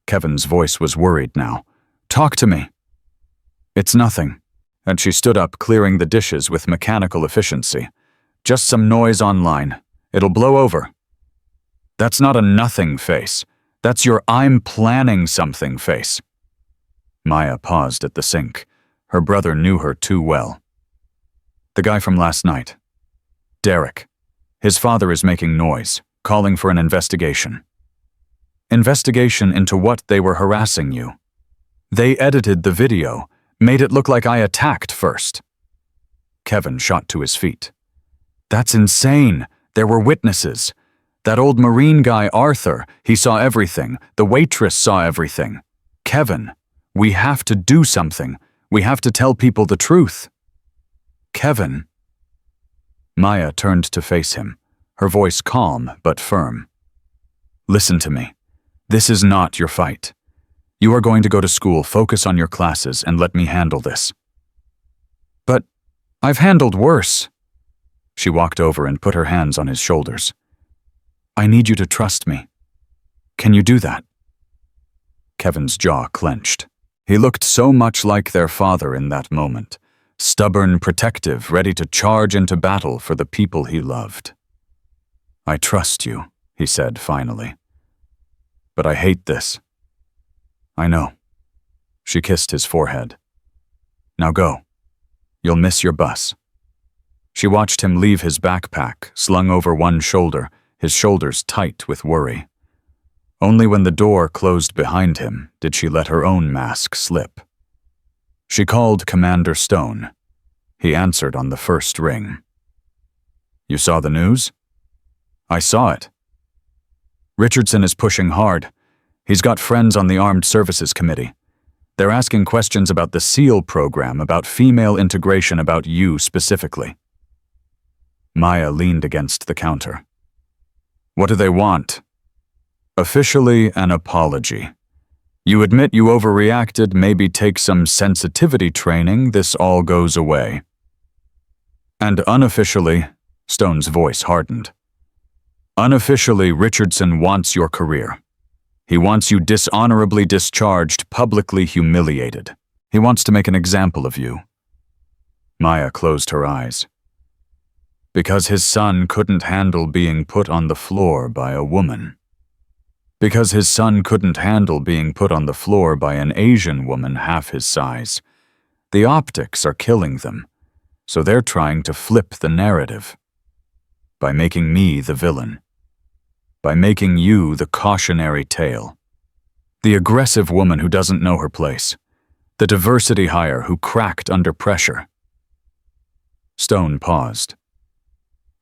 Kevin's voice was worried now. Talk to me. It's nothing. And she stood up, clearing the dishes with mechanical efficiency. Just some noise online. It'll blow over. That's not a nothing face. That's your I'm planning something face. Maya paused at the sink. Her brother knew her too well. The guy from last night. Derek. His father is making noise, calling for an investigation. Investigation into what? They were harassing you. They edited the video, made it look like I attacked first. Kevin shot to his feet. That's insane. There were witnesses. That old Marine guy, Arthur, he saw everything. The waitress saw everything. Kevin, we have to do something. We have to tell people the truth. Kevin. Maya turned to face him, her voice calm but firm. Listen to me. This is not your fight. You are going to go to school, focus on your classes, and let me handle this. But I've handled worse. She walked over and put her hands on his shoulders. I need you to trust me. Can you do that? Kevin's jaw clenched. He looked so much like their father in that moment, stubborn, protective, ready to charge into battle for the people he loved. I trust you, he said finally. But I hate this. I know. She kissed his forehead. Now go. You'll miss your bus. She watched him leave his backpack, slung over one shoulder, his shoulders tight with worry. Only when the door closed behind him did she let her own mask slip. She called Commander Stone. He answered on the first ring. You saw the news? I saw it. Richardson is pushing hard. He's got friends on the Armed Services Committee. They're asking questions about the SEAL program, about female integration, about you specifically. Maya leaned against the counter. What do they want? Officially, an apology. You admit you overreacted, maybe take some sensitivity training, this all goes away. And unofficially, Stone's voice hardened. Unofficially, Richardson wants your career. He wants you dishonorably discharged, publicly humiliated. He wants to make an example of you. Maya closed her eyes. Because his son couldn't handle being put on the floor by a woman. Because his son couldn't handle being put on the floor by an Asian woman half his size. The optics are killing them, so they're trying to flip the narrative. By making me the villain. By making you the cautionary tale. The aggressive woman who doesn't know her place. The diversity hire who cracked under pressure. Stone paused.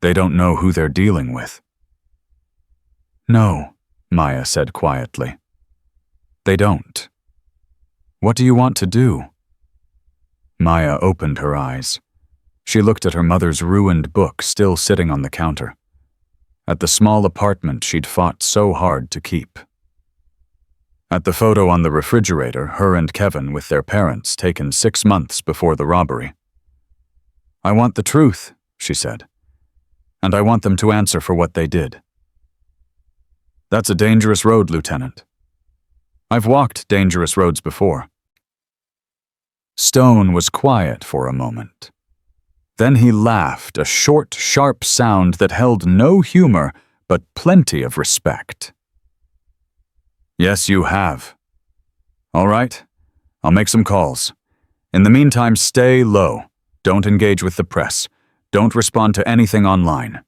They don't know who they're dealing with. No, Maya said quietly. They don't. What do you want to do? Maya opened her eyes. She looked at her mother's ruined book still sitting on the counter, at the small apartment she'd fought so hard to keep, at the photo on the refrigerator, her and Kevin with their parents, taken 6 months before the robbery. "I want the truth," she said, "and I want them to answer for what they did." "That's a dangerous road, Lieutenant. I've walked dangerous roads before." Stone was quiet for a moment. Then he laughed, a short, sharp sound that held no humor but plenty of respect. "Yes, you have. All right, I'll make some calls. In the meantime, stay low. Don't engage with the press. Don't respond to anything online."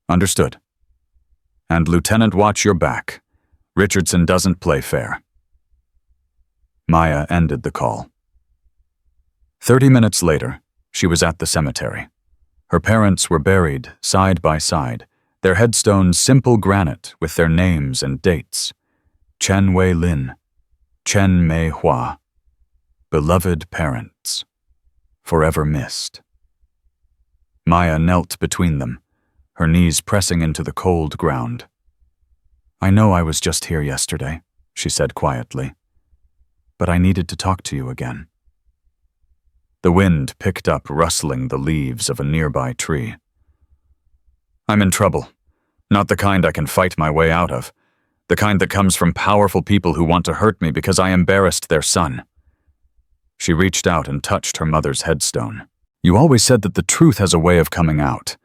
"Understood. And Lieutenant, watch your back. Richardson doesn't play fair." Maya ended the call. 30 minutes later, she was at the cemetery. Her parents were buried side by side, their headstones simple granite with their names and dates. Chen Wei Lin, Chen Mei Hua. Beloved parents, forever missed. Maya knelt between them, her knees pressing into the cold ground. "I know I was just here yesterday," she said quietly, "but I needed to talk to you again." The wind picked up, rustling the leaves of a nearby tree. "I'm in trouble. Not the kind I can fight my way out of. The kind that comes from powerful people who want to hurt me because I embarrassed their son." She reached out and touched her mother's headstone. "You always said that the truth has a way of coming out.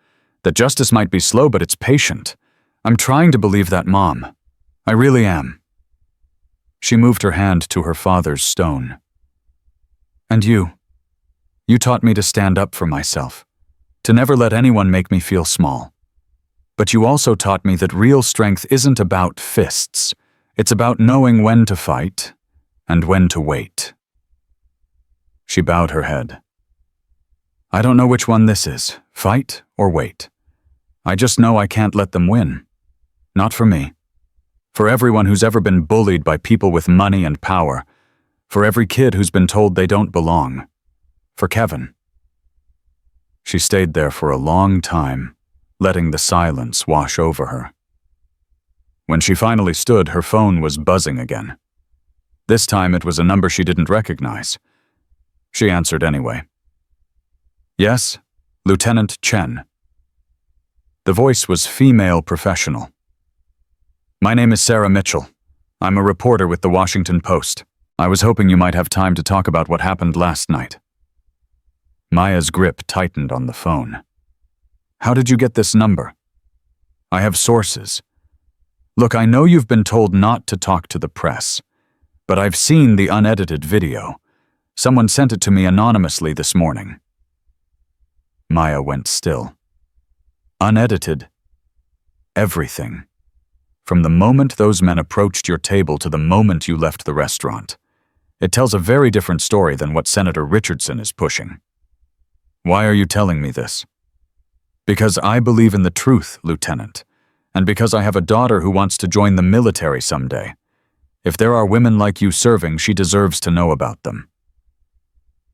That justice might be slow, but it's patient. I'm trying to believe that, Mom. I really am." She moved her hand to her father's stone. "And you taught me to stand up for myself, to never let anyone make me feel small. But you also taught me that real strength isn't about fists. It's about knowing when to fight and when to wait." She bowed her head. "I don't know which one this is, fight or wait. I just know I can't let them win. Not for me. For everyone who's ever been bullied by people with money and power. For every kid who's been told they don't belong. For Kevin." She stayed there for a long time, letting the silence wash over her. When she finally stood, her phone was buzzing again. This time it was a number she didn't recognize. She answered anyway. "Yes, Lieutenant Chen." The voice was female professional. "My name is Sarah Mitchell. I'm a reporter with the Washington Post. I was hoping you might have time to talk about what happened last night." Maya's grip tightened on the phone. "How did you get this number?" "I have sources. Look, I know you've been told not to talk to the press, but I've seen the unedited video. Someone sent it to me anonymously this morning." Maya went still. "Unedited? Everything. From the moment those men approached your table to the moment you left the restaurant. It tells a very different story than what Senator Richardson is pushing. Why are you telling me this?" "Because I believe in the truth, Lieutenant, and because I have a daughter who wants to join the military someday. If there are women like you serving, she deserves to know about them."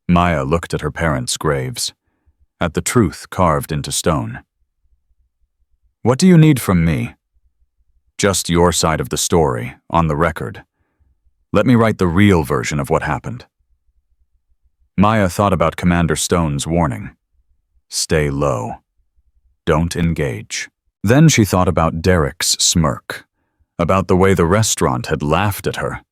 Maya looked at her parents' graves, at the truth carved into stone. "What do you need from me?" "Just your side of the story, on the record. Let me write the real version of what happened." Maya thought about Commander Stone's warning. Stay low. Don't engage. Then she thought about Derek's smirk, about the way the restaurant had laughed at her,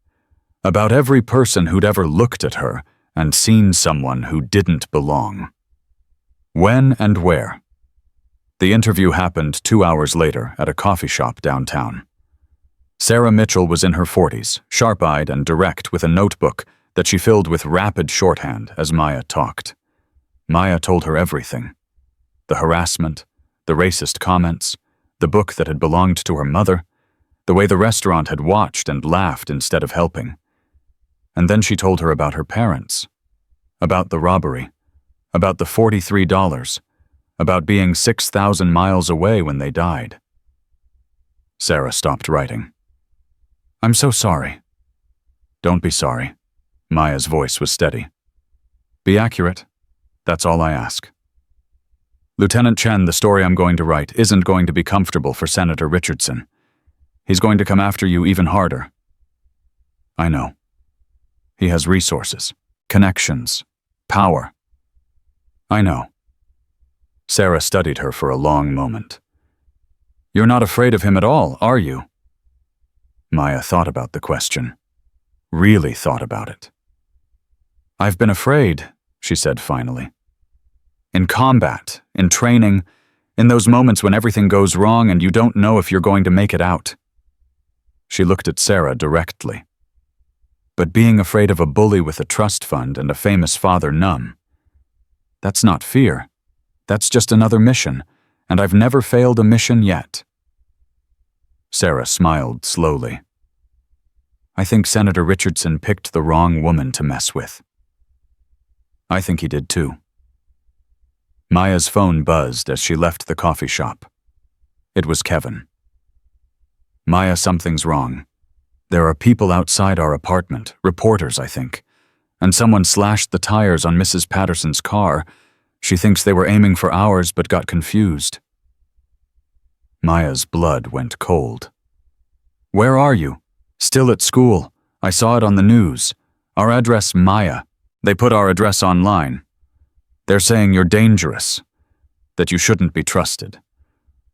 about every person who'd ever looked at her and seen someone who didn't belong. When and where? The interview happened 2 hours later at a coffee shop downtown. Sarah Mitchell was in her 40s, sharp-eyed and direct with a notebook that she filled with rapid shorthand as Maya talked. Maya told her everything. The harassment, the racist comments, the book that had belonged to her mother, the way the restaurant had watched and laughed instead of helping. And then she told her about her parents, about the robbery, about the $43, about being 6,000 miles away when they died. Sarah stopped writing. "I'm so sorry." "Don't be sorry." Maya's voice was steady. "Be accurate. That's all I ask. Lieutenant Chen, the story I'm going to write isn't going to be comfortable for Senator Richardson. He's going to come after you even harder. I know. He has resources, connections, power. I know. Sarah studied her for a long moment. You're not afraid of him at all, are you? Maya thought about the question. Really thought about it. I've been afraid, she said finally. In combat, in training, in those moments when everything goes wrong and you don't know if you're going to make it out. She looked at Sarah directly. But being afraid of a bully with a trust fund and a famous father numb. That's not fear. That's just another mission, and I've never failed a mission yet. Sarah smiled slowly. I think Senator Richardson picked the wrong woman to mess with. I think he did too. Maya's phone buzzed as she left the coffee shop. It was Kevin. Maya, something's wrong. There are people outside our apartment, reporters, I think, and someone slashed the tires on Mrs. Patterson's car. She thinks they were aiming for ours but got confused. Maya's blood went cold. Where are you? Still at school. I saw it on the news. Our address, Maya. They put our address online. They're saying you're dangerous, that you shouldn't be trusted.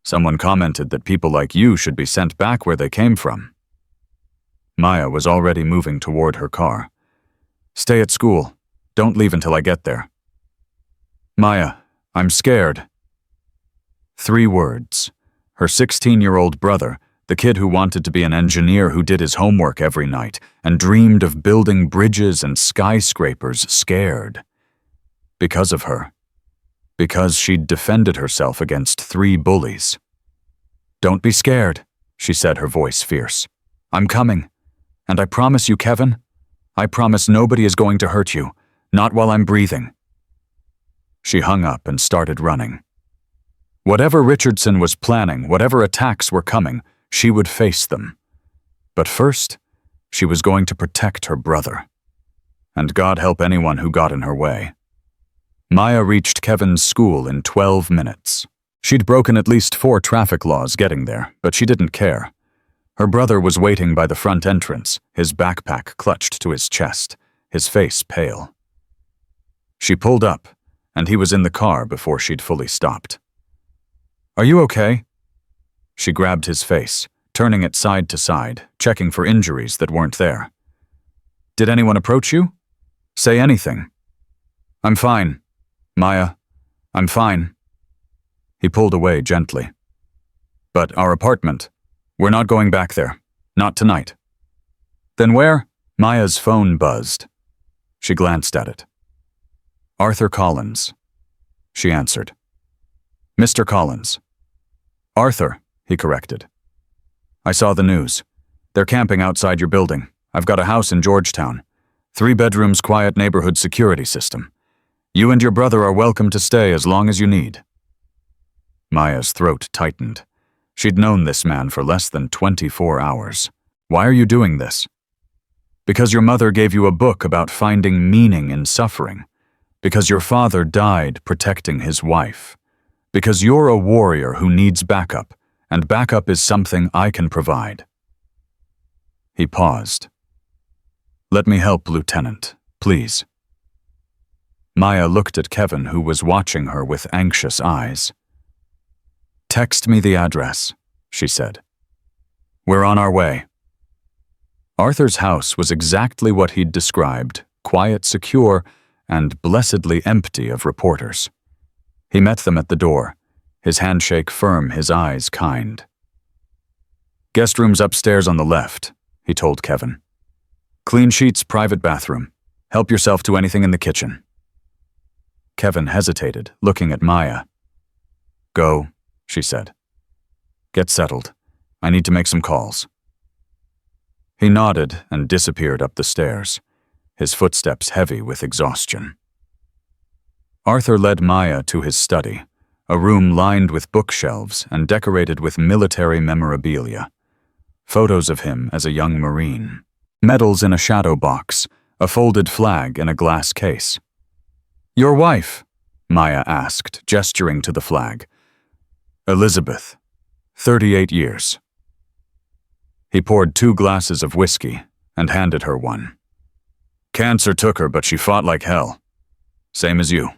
Someone commented that people like you should be sent back where they came from. Maya was already moving toward her car. Stay at school. Don't leave until I get there. Maya, I'm scared. 3 words. Her 16-year-old brother, the kid who wanted to be an engineer who did his homework every night and dreamed of building bridges and skyscrapers, scared. Because of her. Because she'd defended herself against 3 bullies. Don't be scared, she said, her voice fierce. I'm coming. And I promise you, Kevin, I promise nobody is going to hurt you, not while I'm breathing. She hung up and started running. Whatever Richardson was planning, whatever attacks were coming, she would face them. But first, she was going to protect her brother. And God help anyone who got in her way. Maya reached Kevin's school in 12 minutes. She'd broken at least 4 traffic laws getting there, but she didn't care. Her brother was waiting by the front entrance, his backpack clutched to his chest, his face pale. She pulled up, and he was in the car before she'd fully stopped. Are you okay? She grabbed his face, turning it side to side, checking for injuries that weren't there. Did anyone approach you? Say anything. I'm fine. Maya, I'm fine. He pulled away gently. But our apartment, we're not going back there. Not tonight. Then where? Maya's phone buzzed. She glanced at it. Arthur Collins. She answered. Mr. Collins. Arthur, he corrected. I saw the news. They're camping outside your building. I've got a house in Georgetown. 3 bedrooms, quiet neighborhood security system. You and your brother are welcome to stay as long as you need. Maya's throat tightened. She'd known this man for less than 24 hours. Why are you doing this? Because your mother gave you a book about finding meaning in suffering. Because your father died protecting his wife. Because you're a warrior who needs backup, and backup is something I can provide. He paused. Let me help, Lieutenant, please. Maya looked at Kevin, who was watching her with anxious eyes. Text me the address, she said. We're on our way. Arthur's house was exactly what he'd described, quiet, secure, and blessedly empty of reporters. He met them at the door, his handshake firm, his eyes kind. Guest room's upstairs on the left, he told Kevin. Clean sheets, private bathroom. Help yourself to anything in the kitchen. Kevin hesitated, looking at Maya. Go, she said. Get settled. I need to make some calls. He nodded and disappeared up the stairs, his footsteps heavy with exhaustion. Arthur led Maya to his study, a room lined with bookshelves and decorated with military memorabilia. Photos of him as a young Marine, medals in a shadow box, a folded flag in a glass case. Your wife, Maya asked, gesturing to the flag. Elizabeth, 38 years. He poured 2 glasses of whiskey and handed her one. Cancer took her, but she fought like hell. Same as you.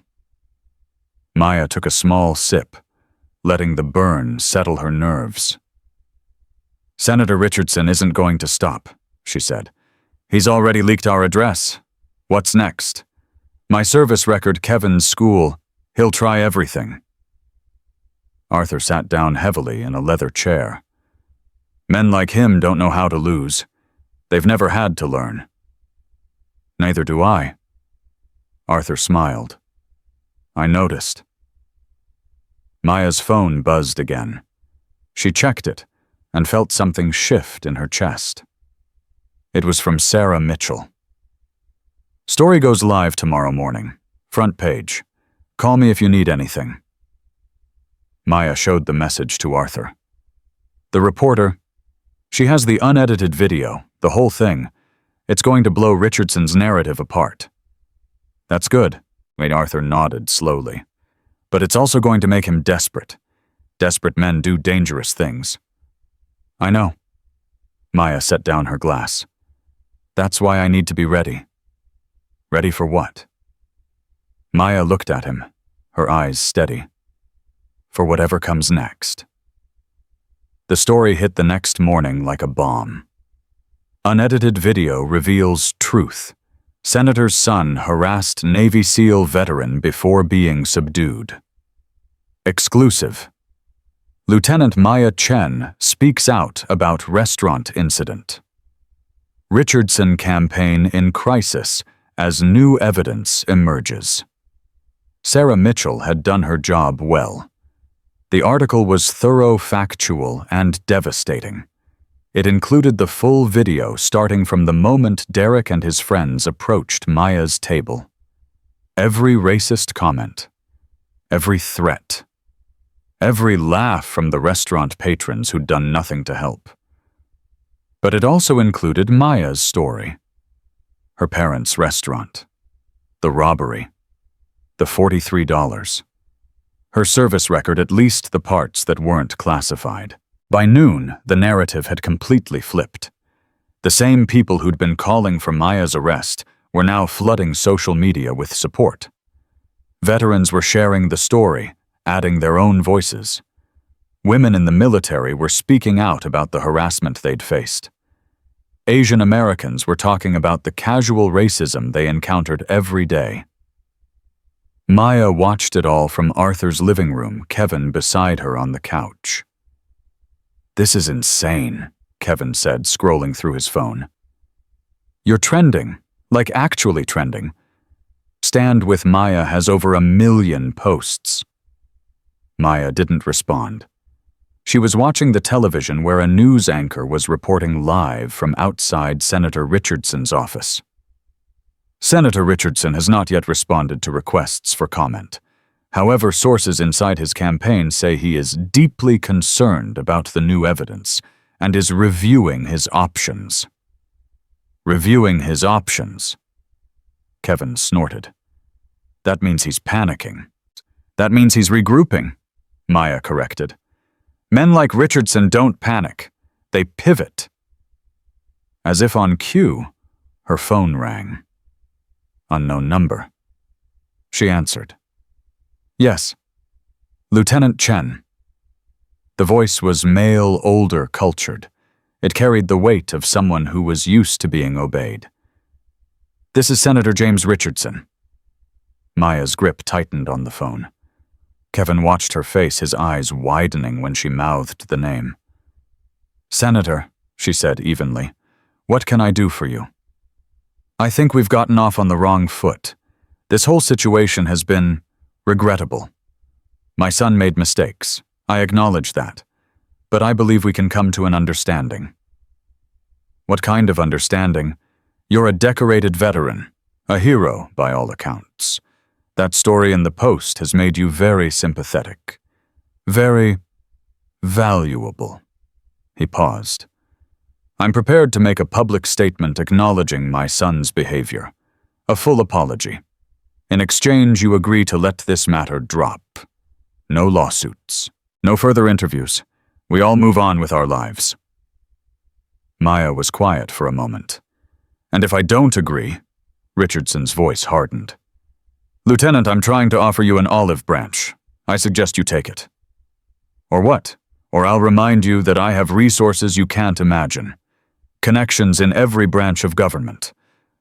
Maya took a small sip, letting the burn settle her nerves. Senator Richardson isn't going to stop, she said. He's already leaked our address. What's next? My service record, Kevin's school. He'll try everything. Arthur sat down heavily in a leather chair. Men like him don't know how to lose. They've never had to learn. Neither do I. Arthur smiled. I noticed. Maya's phone buzzed again. She checked it and felt something shift in her chest. It was from Sarah Mitchell. Story goes live tomorrow morning. Front page. Call me if you need anything. Maya showed the message to Arthur. The reporter, she has the unedited video, the whole thing. It's going to blow Richardson's narrative apart. That's good, Arthur nodded slowly. But it's also going to make him desperate. Desperate men do dangerous things. I know. Maya set down her glass. That's why I need to be ready. Ready for what? Maya looked at him, her eyes steady. For whatever comes next. The story hit the next morning like a bomb. Unedited video reveals truth. Senator's son harassed Navy SEAL veteran before being subdued. Exclusive. Lieutenant Maya Chen speaks out about restaurant incident. Richardson campaign in crisis as new evidence emerges. Sarah Mitchell had done her job well. The article was thorough, factual, and devastating. It included the full video starting from the moment Derek and his friends approached Maya's table. Every racist comment, every threat, every laugh from the restaurant patrons who'd done nothing to help. But it also included Maya's story. Her parents' restaurant, the robbery, the $43. Her service record, at least the parts that weren't classified. By noon, the narrative had completely flipped. The same people who'd been calling for Maya's arrest were now flooding social media with support. Veterans were sharing the story, adding their own voices. Women in the military were speaking out about the harassment they'd faced. Asian Americans were talking about the casual racism they encountered every day. Maya watched it all from Arthur's living room, Kevin beside her on the couch. This is insane, Kevin said, scrolling through his phone. You're trending, like actually trending. Stand with Maya has over 1 million posts. Maya didn't respond. She was watching the television where a news anchor was reporting live from outside Senator Richardson's office. Senator Richardson has not yet responded to requests for comment. However, sources inside his campaign say he is deeply concerned about the new evidence and is reviewing his options. Reviewing his options? Kevin snorted. That means he's panicking. That means he's regrouping, Maya corrected. Men like Richardson don't panic. They pivot. As if on cue, her phone rang. Unknown number. She answered. Yes. Lieutenant Chen. The voice was male, older, cultured. It carried the weight of someone who was used to being obeyed. This is Senator James Richardson. Maya's grip tightened on the phone. Kevin watched her face, his eyes widening when she mouthed the name. Senator, she said evenly, what can I do for you? I think we've gotten off on the wrong foot. This whole situation has been regrettable. My son made mistakes. I acknowledge that. But I believe we can come to an understanding. What kind of understanding? You're a decorated veteran, a hero by all accounts. That story in the Post has made you very sympathetic. Very valuable. He paused. I'm prepared to make a public statement acknowledging my son's behavior. A full apology. In exchange, you agree to let this matter drop. No lawsuits. No further interviews. We all move on with our lives." Maya was quiet for a moment. "And if I don't agree?" Richardson's voice hardened. "Lieutenant, I'm trying to offer you an olive branch. I suggest you take it." "Or what? Or I'll remind you that I have resources you can't imagine. Connections in every branch of government.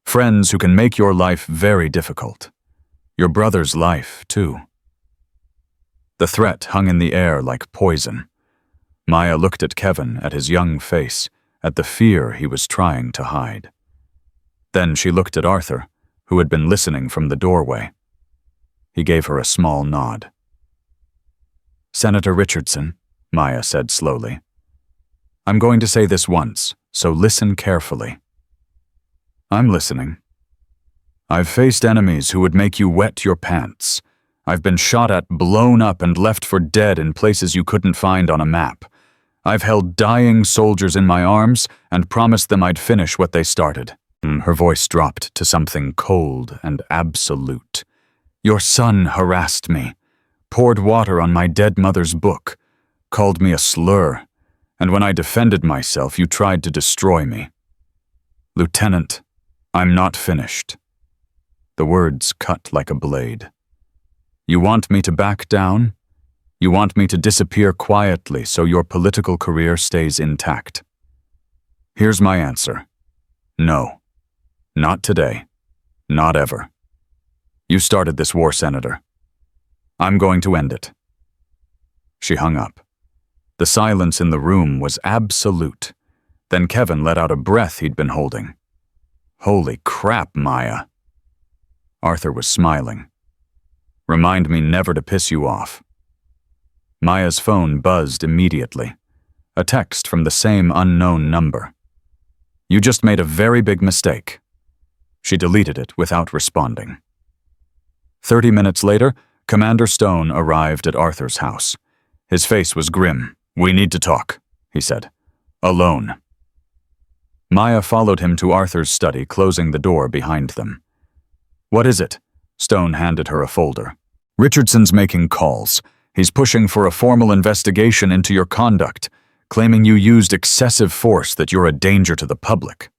Friends who can make your life very difficult. Your brother's life, too." The threat hung in the air like poison. Maya looked at Kevin, at his young face, at the fear he was trying to hide. Then she looked at Arthur, who had been listening from the doorway. He gave her a small nod. "Senator Richardson," Maya said slowly, "I'm going to say this once, so listen carefully." "I'm listening." "I've faced enemies who would make you wet your pants. I've been shot at, blown up, and left for dead in places you couldn't find on a map. I've held dying soldiers in my arms and promised them I'd finish what they started." Her voice dropped to something cold and absolute. "Your son harassed me, poured water on my dead mother's book, called me a slur, and when I defended myself, you tried to destroy me. Lieutenant, I'm not finished." The words cut like a blade. "You want me to back down? You want me to disappear quietly so your political career stays intact? Here's my answer. No. Not today. Not ever. You started this war, Senator. I'm going to end it." She hung up. The silence in the room was absolute. Then Kevin let out a breath he'd been holding. "Holy crap, Maya." Arthur was smiling. "Remind me never to piss you off." Maya's phone buzzed immediately. A text from the same unknown number. "You just made a very big mistake." She deleted it without responding. 30 minutes later, Commander Stone arrived at Arthur's house. His face was grim. "We need to talk," he said. "Alone." Maya followed him to Arthur's study, closing the door behind them. "What is it?" Stone handed her a folder. "Richardson's making calls. He's pushing for a formal investigation into your conduct, claiming you used excessive force, that you're a danger to the public."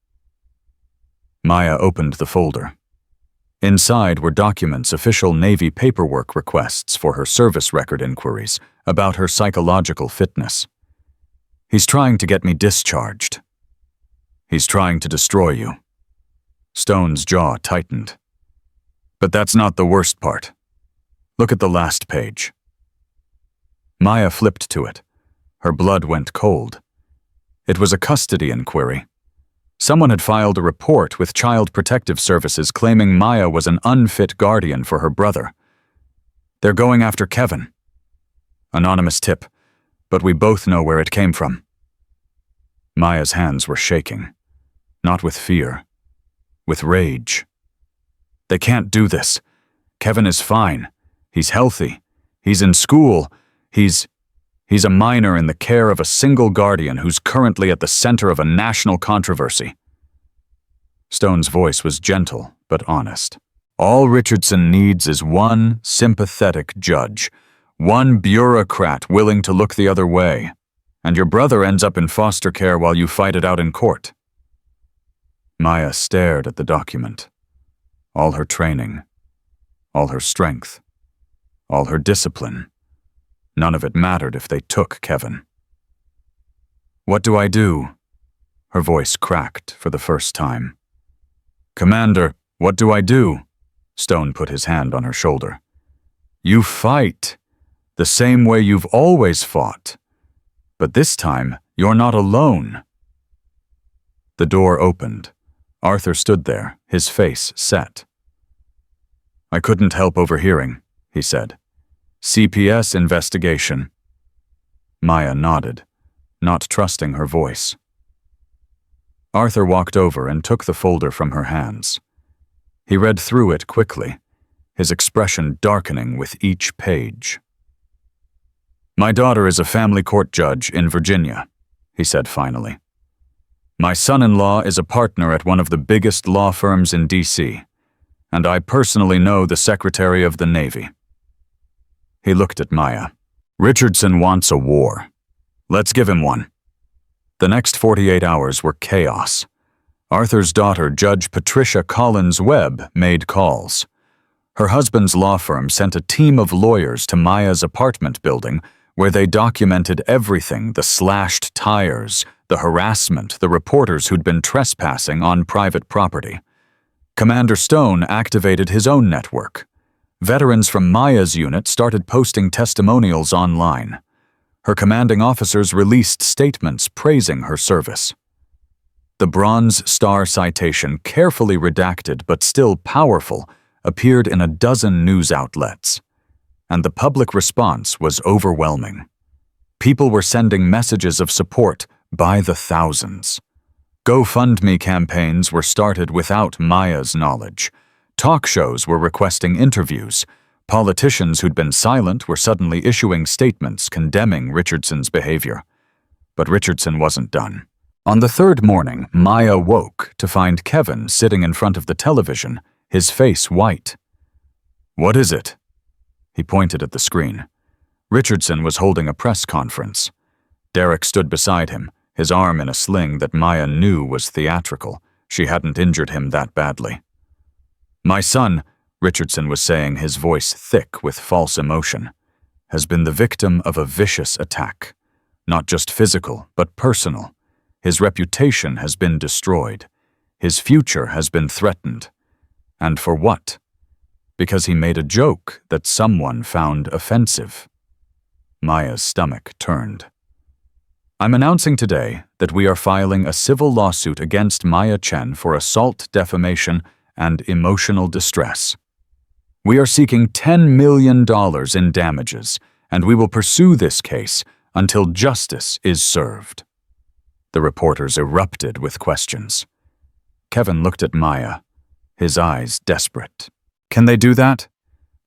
Maya opened the folder. Inside were documents, official Navy paperwork requests for her service record inquiries about her psychological fitness. "He's trying to get me discharged. He's trying to destroy you." Stone's jaw tightened. "But that's not the worst part. Look at the last page." Maya flipped to it. Her blood went cold. It was a custody inquiry. Someone had filed a report with Child Protective Services claiming Maya was an unfit guardian for her brother. "They're going after Kevin." Anonymous tip, but we both know where it came from. Maya's hands were shaking. Not with fear. With rage. "They can't do this. Kevin is fine. He's healthy. He's in school. He's a minor in the care of a single guardian who's currently at the center of a national controversy." Stone's voice was gentle but honest. "All Richardson needs is one sympathetic judge, one bureaucrat willing to look the other way, and your brother ends up in foster care while you fight it out in court." Maya stared at the document. All her training, all her strength, all her discipline. None of it mattered if they took Kevin. "What do I do?" Her voice cracked for the first time. "Commander, what do I do?" Stone put his hand on her shoulder. "You fight, the same way you've always fought. But this time, you're not alone." The door opened. Arthur stood there, his face set. "I couldn't help overhearing," he said. "CPS investigation." Maya nodded, not trusting her voice. Arthur walked over and took the folder from her hands. He read through it quickly, his expression darkening with each page. "My daughter is a family court judge in Virginia," he said finally. "My son-in-law is a partner at one of the biggest law firms in D.C., And I personally know the Secretary of the Navy. He looked at Maya. Richardson wants a war. Let's give him one. The next 48 hours were chaos. Arthur's daughter, Judge Patricia Collins Webb, made calls. Her husband's law firm sent a team of lawyers to Maya's apartment building where they documented everything: the slashed tires, the harassment, the reporters who'd been trespassing on private property. Commander Stone activated his own network. Veterans from Maya's unit started posting testimonials online. Her commanding officers released statements praising her service. The Bronze Star citation, carefully redacted but still powerful, appeared in a dozen news outlets. And the public response was overwhelming. People were sending messages of support by the thousands. GoFundMe campaigns were started without Maya's knowledge. Talk shows were requesting interviews. Politicians who'd been silent were suddenly issuing statements condemning Richardson's behavior. But Richardson wasn't done. On the third morning, Maya woke to find Kevin sitting in front of the television, his face white. "What is it?" He pointed at the screen. Richardson was holding a press conference. Derek stood beside him, his arm in a sling that Maya knew was theatrical. She hadn't injured him that badly. "My son," Richardson was saying, his voice thick with false emotion, "has been the victim of a vicious attack. Not just physical, but personal. His reputation has been destroyed. His future has been threatened. And for what? Because he made a joke that someone found offensive." Maya's stomach turned. "I'm announcing today that we are filing a civil lawsuit against Maya Chen for assault, defamation, and emotional distress. We are seeking $10 million in damages, and we will pursue this case until justice is served." The reporters erupted with questions. Kevin looked at Maya, his eyes desperate. "Can they do that?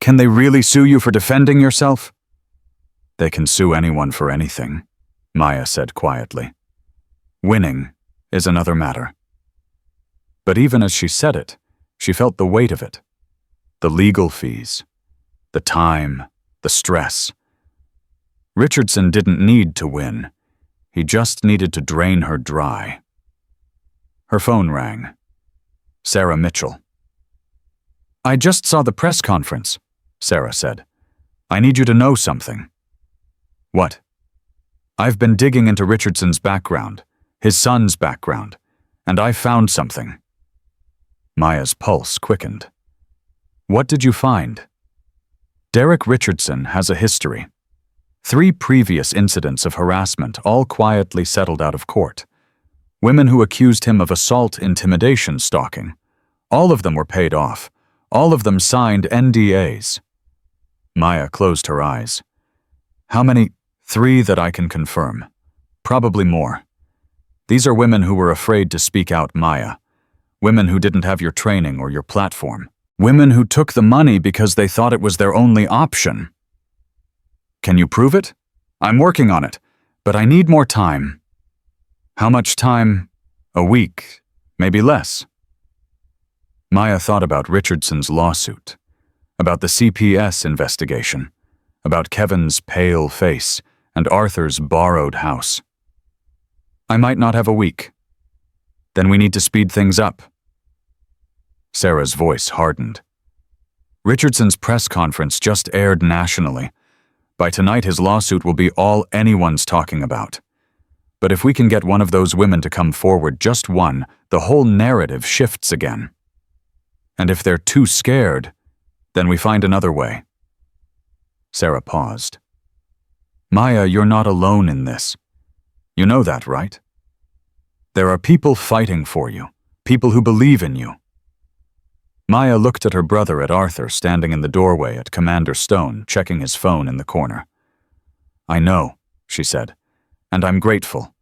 Can they really sue you for defending yourself?" "They can sue anyone for anything," Maya said quietly. "Winning is another matter." But even as she said it, she felt the weight of it. The legal fees, the time, the stress. Richardson didn't need to win. He just needed to drain her dry. Her phone rang. Sarah Mitchell. "I just saw the press conference," Sarah said. "I need you to know something." "What?" "I've been digging into Richardson's background, his son's background, and I found something." Maya's pulse quickened. "What did you find?" "Derek Richardson has a history. 3 previous incidents of harassment, all quietly settled out of court. Women who accused him of assault, intimidation, stalking. All of them were paid off. All of them signed NDAs. Maya closed her eyes. "How many?" "3 that I can confirm. Probably more. These are women who were afraid to speak out, Maya. Women who didn't have your training or your platform. Women who took the money because they thought it was their only option." "Can you prove it?" "I'm working on it, but I need more time." "How much time?" "A week, maybe less." Maya thought about Richardson's lawsuit, about the CPS investigation, about Kevin's pale face and Arthur's borrowed house. "I might not have a week." "Then we need to speed things up." Sarah's voice hardened. "Richardson's press conference just aired nationally. By tonight his lawsuit will be all anyone's talking about. But if we can get one of those women to come forward, just one, the whole narrative shifts again. And if they're too scared, then we find another way." Sarah paused. "Maya, you're not alone in this. You know that, right? There are people fighting for you, people who believe in you." Maya looked at her brother, at Arthur, standing in the doorway, at Commander Stone, checking his phone in the corner. "I know," she said, "and I'm grateful.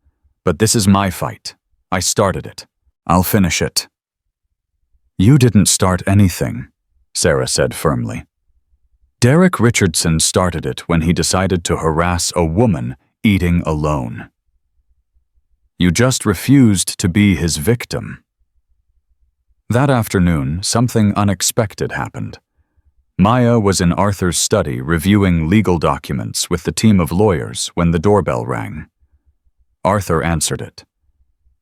But this is my fight. I started it. I'll finish it." "You didn't start anything," Sarah said firmly. "Derek Richardson started it when he decided to harass a woman eating alone. You just refused to be his victim." That afternoon, something unexpected happened. Maya was in Arthur's study reviewing legal documents with the team of lawyers when the doorbell rang. Arthur answered it.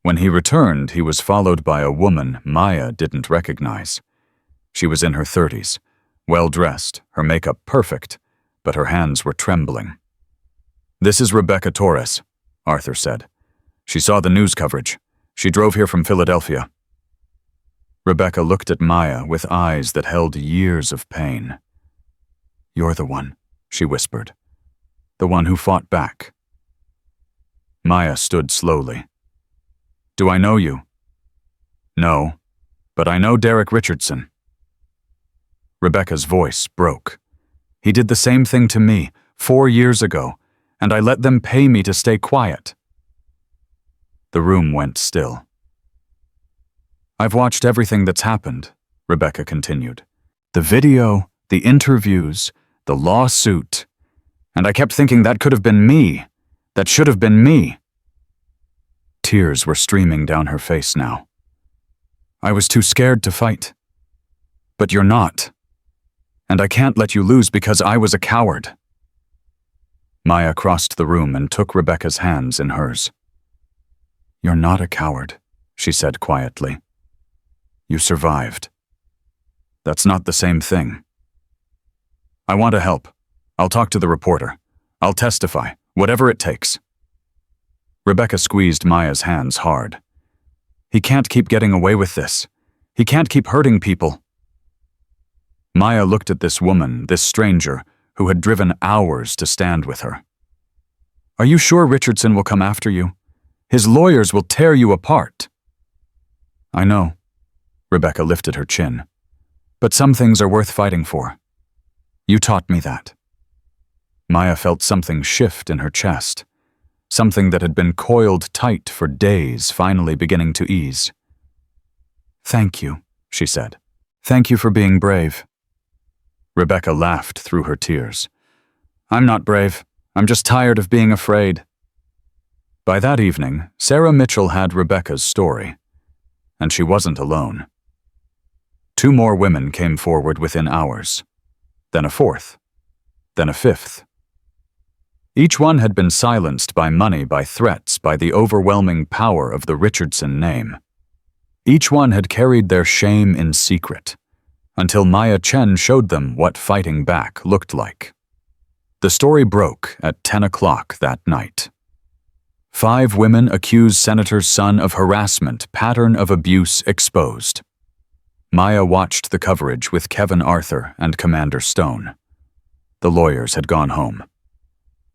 When he returned, he was followed by a woman Maya didn't recognize. She was in her 30s, well-dressed, her makeup perfect, but her hands were trembling. "This is Rebecca Torres," Arthur said. "She saw the news coverage. She drove here from Philadelphia." Rebecca looked at Maya with eyes that held years of pain. "You're the one," she whispered. "The one who fought back." Maya stood slowly. "Do I know you?" "No, but I know Derek Richardson." Rebecca's voice broke. "He did the same thing to me 4 years ago, and I let them pay me to stay quiet." The room went still. "I've watched everything that's happened," Rebecca continued. "The video, the interviews, the lawsuit. And I kept thinking that could have been me. That should have been me." Tears were streaming down her face now. "I was too scared to fight. But you're not. And I can't let you lose because I was a coward." Maya crossed the room and took Rebecca's hands in hers. "You're not a coward," she said quietly. "You survived. That's not the same thing. I want to help. I'll talk to the reporter. I'll testify, whatever it takes." Rebecca squeezed Maya's hands hard. "He can't keep getting away with this. He can't keep hurting people." Maya looked at this woman, this stranger, who had driven hours to stand with her. "Are you sure Richardson will come after you? His lawyers will tear you apart." "I know." Rebecca lifted her chin. "But some things are worth fighting for. You taught me that." Maya felt something shift in her chest, something that had been coiled tight for days finally beginning to ease. "Thank you," she said. "Thank you for being brave." Rebecca laughed through her tears. "I'm not brave. I'm just tired of being afraid." By that evening, Sarah Mitchell had Rebecca's story, and she wasn't alone. 2 more women came forward within hours, then a 4th, then a 5th. Each one had been silenced by money, by threats, by the overwhelming power of the Richardson name. Each one had carried their shame in secret, until Maya Chen showed them what fighting back looked like. The story broke at 10 o'clock that night. 5 women accuse senator's son of harassment, pattern of abuse exposed. Maya watched the coverage with Kevin Arthur and Commander Stone. The lawyers had gone home.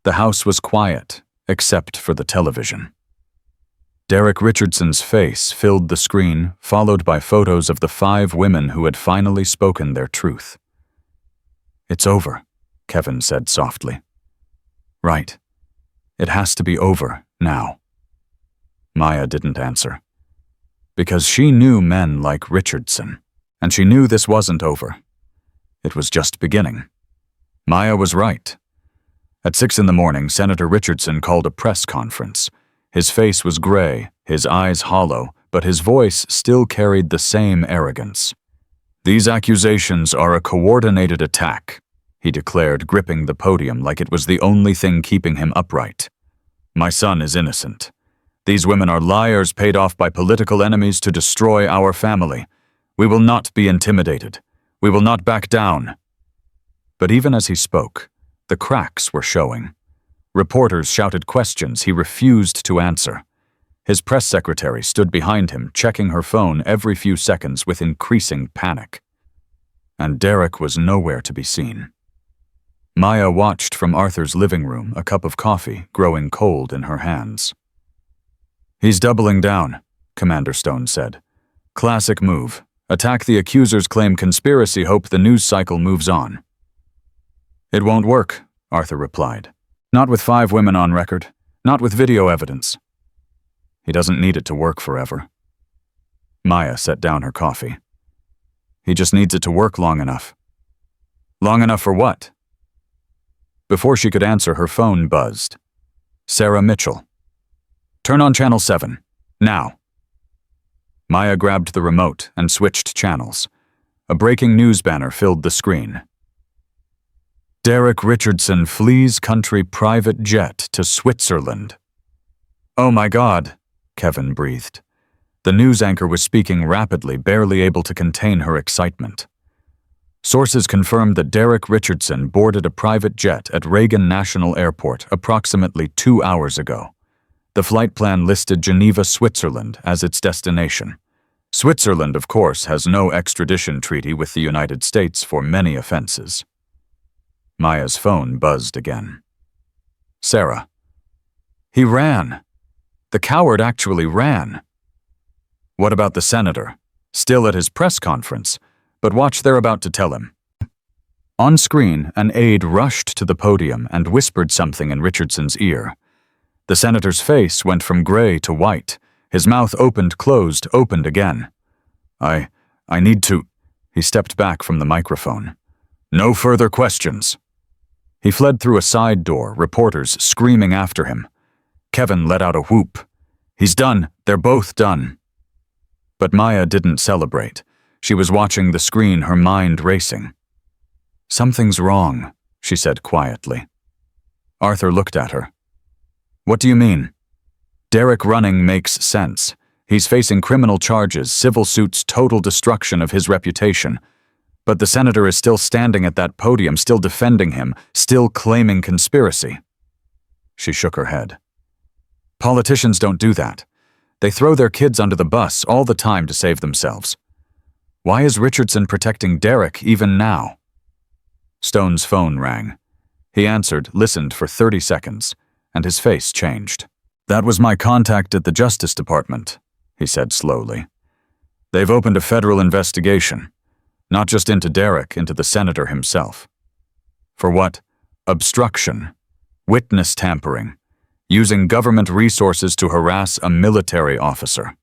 The house was quiet, except for the television. Derek Richardson's face filled the screen, followed by photos of the 5 women who had finally spoken their truth. "It's over," Kevin said softly. "Right. It has to be over now." Maya didn't answer. Because she knew men like Richardson, and she knew this wasn't over. It was just beginning. Maya was right. At 6 in the morning, Senator Richardson called a press conference. His face was gray, his eyes hollow, but his voice still carried the same arrogance. "These accusations are a coordinated attack," he declared, gripping the podium like it was the only thing keeping him upright. "My son is innocent. These women are liars paid off by political enemies to destroy our family. We will not be intimidated. We will not back down." But even as he spoke, the cracks were showing. Reporters shouted questions he refused to answer. His press secretary stood behind him, checking her phone every few seconds with increasing panic. And Derek was nowhere to be seen. Maya watched from Arthur's living room, a cup of coffee growing cold in her hands. "He's doubling down," Commander Stone said. "Classic move. Attack the accusers, claim conspiracy, hope the news cycle moves on." "It won't work," Arthur replied. "Not with 5 women on record. Not with video evidence." "He doesn't need it to work forever." Maya set down her coffee. "He just needs it to work long enough." "Long enough for what?" Before she could answer, her phone buzzed. Sarah Mitchell. "Turn on Channel 7. Now." Maya grabbed the remote and switched channels. A breaking news banner filled the screen. Derek Richardson flees country private jet to Switzerland. "Oh my God," Kevin breathed. The news anchor was speaking rapidly, barely able to contain her excitement. Sources confirmed that Derek Richardson boarded a private jet at Reagan National Airport approximately 2 hours ago. The flight plan listed Geneva, Switzerland as its destination. Switzerland, of course, has no extradition treaty with the United States for many offenses. Maya's phone buzzed again. Sarah. He ran. The coward actually ran. What about the senator? Still at his press conference, but watch, they're about to tell him. On screen, an aide rushed to the podium and whispered something in Richardson's ear. The senator's face went from gray to white. His mouth opened, closed, opened again. I need to... He stepped back from the microphone. No further questions. He fled through a side door, reporters screaming after him. Kevin let out a whoop. He's done. They're both done. But Maya didn't celebrate. She was watching the screen, her mind racing. Something's wrong, she said quietly. Arthur looked at her. What do you mean? Derek running makes sense. He's facing criminal charges, civil suits, total destruction of his reputation. But the senator is still standing at that podium, still defending him, still claiming conspiracy. She shook her head. Politicians don't do that. They throw their kids under the bus all the time to save themselves. Why is Richardson protecting Derek even now? Stone's phone rang. He answered, listened for 30 seconds, and his face changed. That was my contact at the Justice Department, he said slowly. They've opened a federal investigation. Not just into Derek, into the senator himself. For what? Obstruction, witness tampering, using government resources to harass a military officer.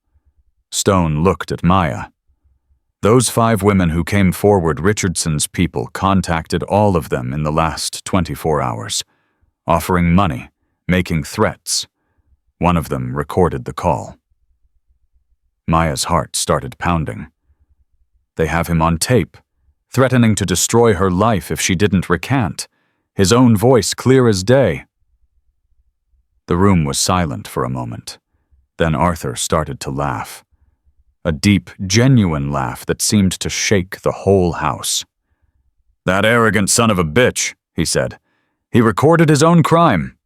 Stone looked at Maya. Those 5 women who came forward, Richardson's people contacted all of them in the last 24 hours, offering money, making threats. One of them recorded the call. Maya's heart started pounding. They have him on tape, threatening to destroy her life if she didn't recant, his own voice clear as day. The room was silent for a moment. Then Arthur started to laugh. A deep, genuine laugh that seemed to shake the whole house. That arrogant son of a bitch, he said. He recorded his own crime.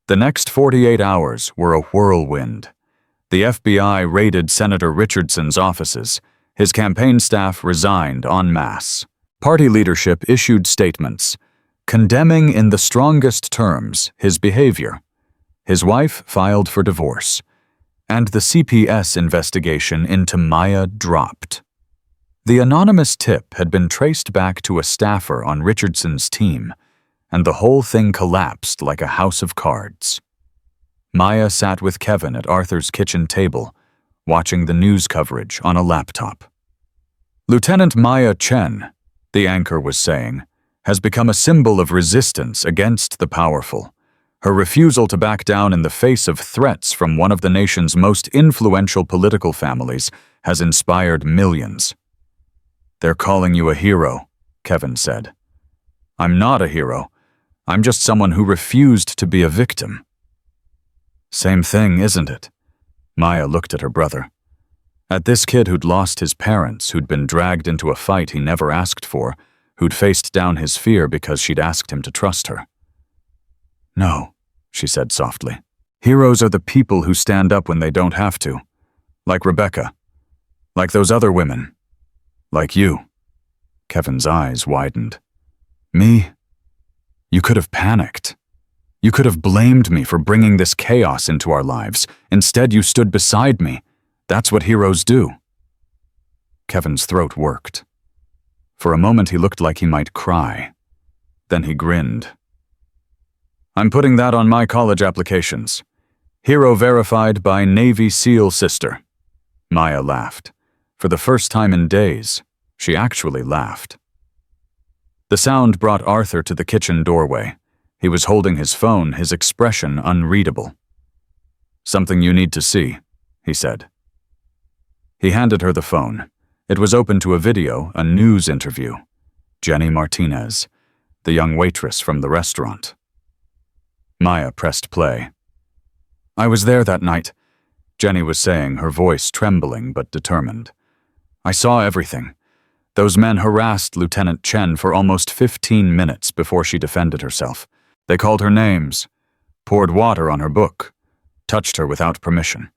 The next 48 hours were a whirlwind. The FBI raided Senator Richardson's offices. His campaign staff resigned en masse. Party leadership issued statements, condemning in the strongest terms his behavior. His wife filed for divorce, and the CPS investigation into Maya dropped. The anonymous tip had been traced back to a staffer on Richardson's team, and the whole thing collapsed like a house of cards. Maya sat with Kevin at Arthur's kitchen table, watching the news coverage on a laptop. Lieutenant Maya Chen, the anchor was saying, has become a symbol of resistance against the powerful. Her refusal to back down in the face of threats from one of the nation's most influential political families has inspired millions. They're calling you a hero, Kevin said. I'm not a hero. I'm just someone who refused to be a victim. Same thing, isn't it? Maya looked at her brother. At this kid who'd lost his parents, who'd been dragged into a fight he never asked for, who'd faced down his fear because she'd asked him to trust her. No, she said softly. Heroes are the people who stand up when they don't have to. Like Rebecca. Like those other women. Like you. Kevin's eyes widened. Me? You could have panicked. You could have blamed me for bringing this chaos into our lives. Instead, you stood beside me. That's what heroes do. Kevin's throat worked. For a moment, he looked like he might cry. Then he grinned. I'm putting that on my college applications. Hero verified by Navy SEAL sister. Maya laughed. For the first time in days, she actually laughed. The sound brought Arthur to the kitchen doorway. He was holding his phone, his expression unreadable. Something you need to see, he said. He handed her the phone. It was open to a video, a news interview. Jenny Martinez, the young waitress from the restaurant. Maya pressed play. "I was there that night," Jenny was saying, her voice trembling but determined. "I saw everything. Those men harassed Lieutenant Chen for almost 15 minutes before she defended herself. They called her names, poured water on her book, touched her without permission.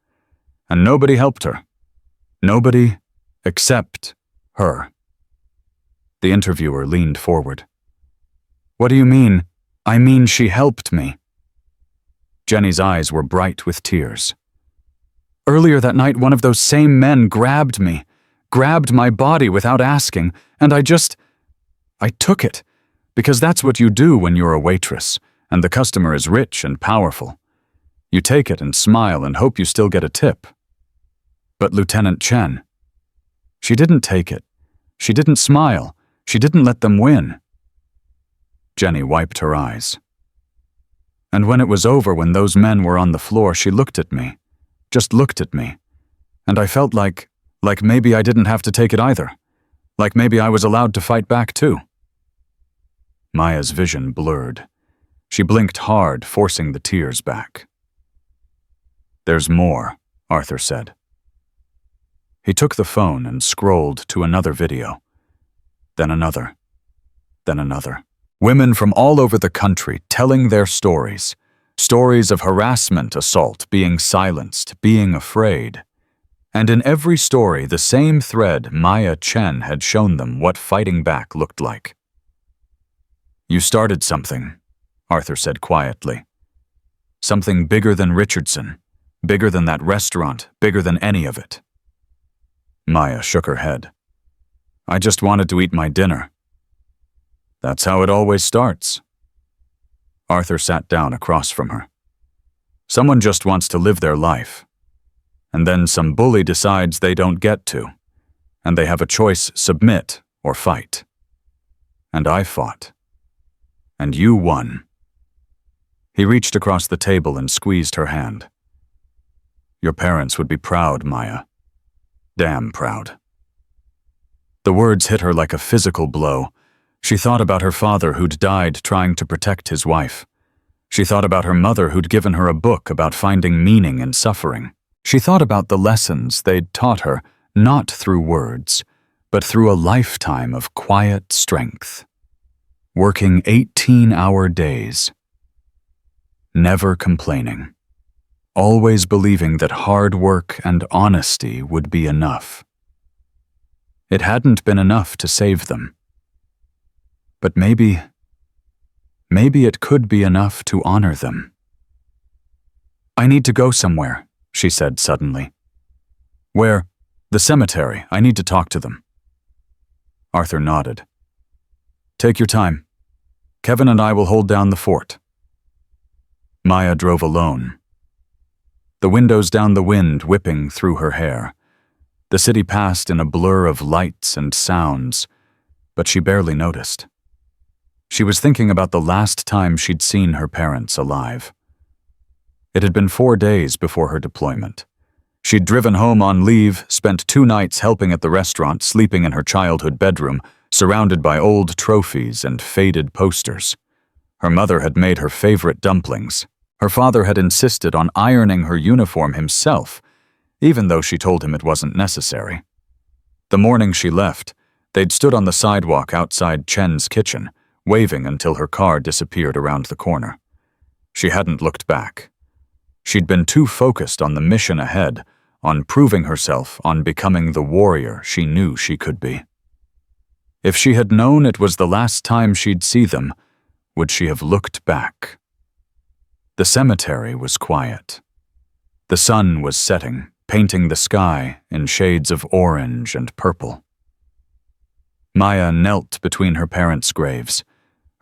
And nobody helped her. Nobody except her." The interviewer leaned forward. "What do you mean?" "I mean she helped me." Jenny's eyes were bright with tears. "Earlier that night, one of those same men grabbed me, grabbed my body without asking, and I took it, because that's what you do when you're a waitress, and the customer is rich and powerful. You take it and smile and hope you still get a tip. But Lieutenant Chen, she didn't take it. She didn't smile. She didn't let them win." Jenny wiped her eyes. "And when it was over, when those men were on the floor, she looked at me, just looked at me, and I felt like maybe I didn't have to take it either, like maybe I was allowed to fight back too." Maya's vision blurred. She blinked hard, forcing the tears back. "There's more," Arthur said. He took the phone and scrolled to another video. Then another. Then another. Women from all over the country telling their stories. Stories of harassment, assault, being silenced, being afraid. And in every story, the same thread, Maya Chen had shown them what fighting back looked like. "You started something," Arthur said quietly. "Something bigger than Richardson, bigger than that restaurant, bigger than any of it." Maya shook her head. "I just wanted to eat my dinner." "That's how it always starts." Arthur sat down across from her. "Someone just wants to live their life. And then some bully decides they don't get to, and they have a choice: submit or fight. And I fought. And you won." He reached across the table and squeezed her hand. "Your parents would be proud, Maya. Damn proud." The words hit her like a physical blow. She thought about her father who'd died trying to protect his wife. She thought about her mother who'd given her a book about finding meaning in suffering. She thought about the lessons they'd taught her, not through words, but through a lifetime of quiet strength. Working 18-hour days. Never complaining. Always believing that hard work and honesty would be enough. It hadn't been enough to save them. But maybe it could be enough to honor them. "I need to go somewhere," she said suddenly. "Where?" "The cemetery. I need to talk to them." Arthur nodded. "Take your time. Kevin and I will hold down the fort." Maya drove alone. The windows down the wind whipping through her hair. The city passed in a blur of lights and sounds, but she barely noticed. She was thinking about the last time she'd seen her parents alive. It had been 4 days before her deployment. She'd driven home on leave, spent 2 nights helping at the restaurant, sleeping in her childhood bedroom, surrounded by old trophies and faded posters. Her mother had made her favorite dumplings. Her father had insisted on ironing her uniform himself, even though she told him it wasn't necessary. The morning she left, they'd stood on the sidewalk outside Chen's kitchen, waving until her car disappeared around the corner. She hadn't looked back. She'd been too focused on the mission ahead, on proving herself, on becoming the warrior she knew she could be. If she had known it was the last time she'd see them, would she have looked back? The cemetery was quiet. The sun was setting, painting the sky in shades of orange and purple. Maya knelt between her parents' graves,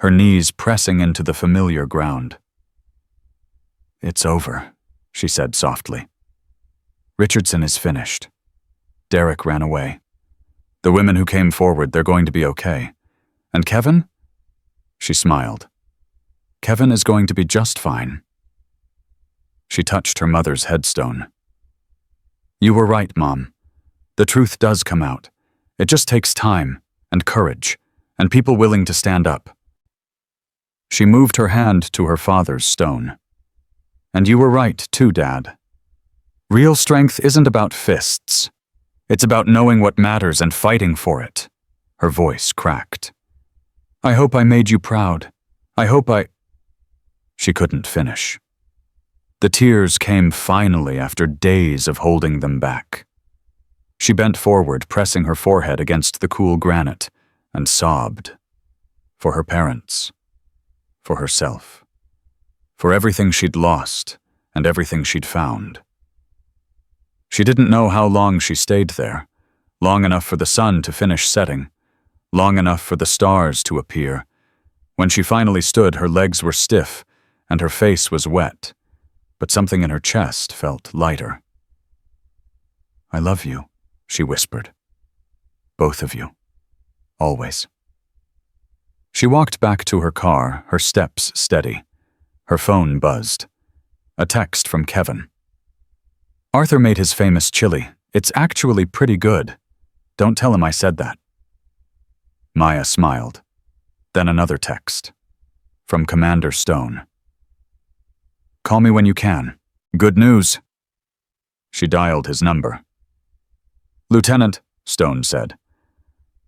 her knees pressing into the familiar ground. "It's over," she said softly. "Richardson is finished. Derek ran away. The women who came forward, they're going to be okay. And Kevin?" She smiled. "Kevin is going to be just fine." She touched her mother's headstone. "You were right, Mom. The truth does come out. It just takes time, and courage, and people willing to stand up. She moved her hand to her father's stone. And you were right, too, Dad. Real strength isn't about fists. It's about knowing what matters and fighting for it. Her voice cracked. I hope I made you proud. I hope I... She couldn't finish. The tears came finally after days of holding them back. She bent forward, pressing her forehead against the cool granite, and sobbed. For her parents. For herself. For everything she'd lost and everything she'd found. She didn't know how long she stayed there, long enough for the sun to finish setting, long enough for the stars to appear. When she finally stood, her legs were stiff and her face was wet, but something in her chest felt lighter. I love you, she whispered. Both of you. Always. She walked back to her car, her steps steady. Her phone buzzed. A text from Kevin. Arthur made his famous chili. It's actually pretty good. Don't tell him I said that. Maya smiled. Then another text. From Commander Stone. Call me when you can. Good news. She dialed his number. Lieutenant, Stone said.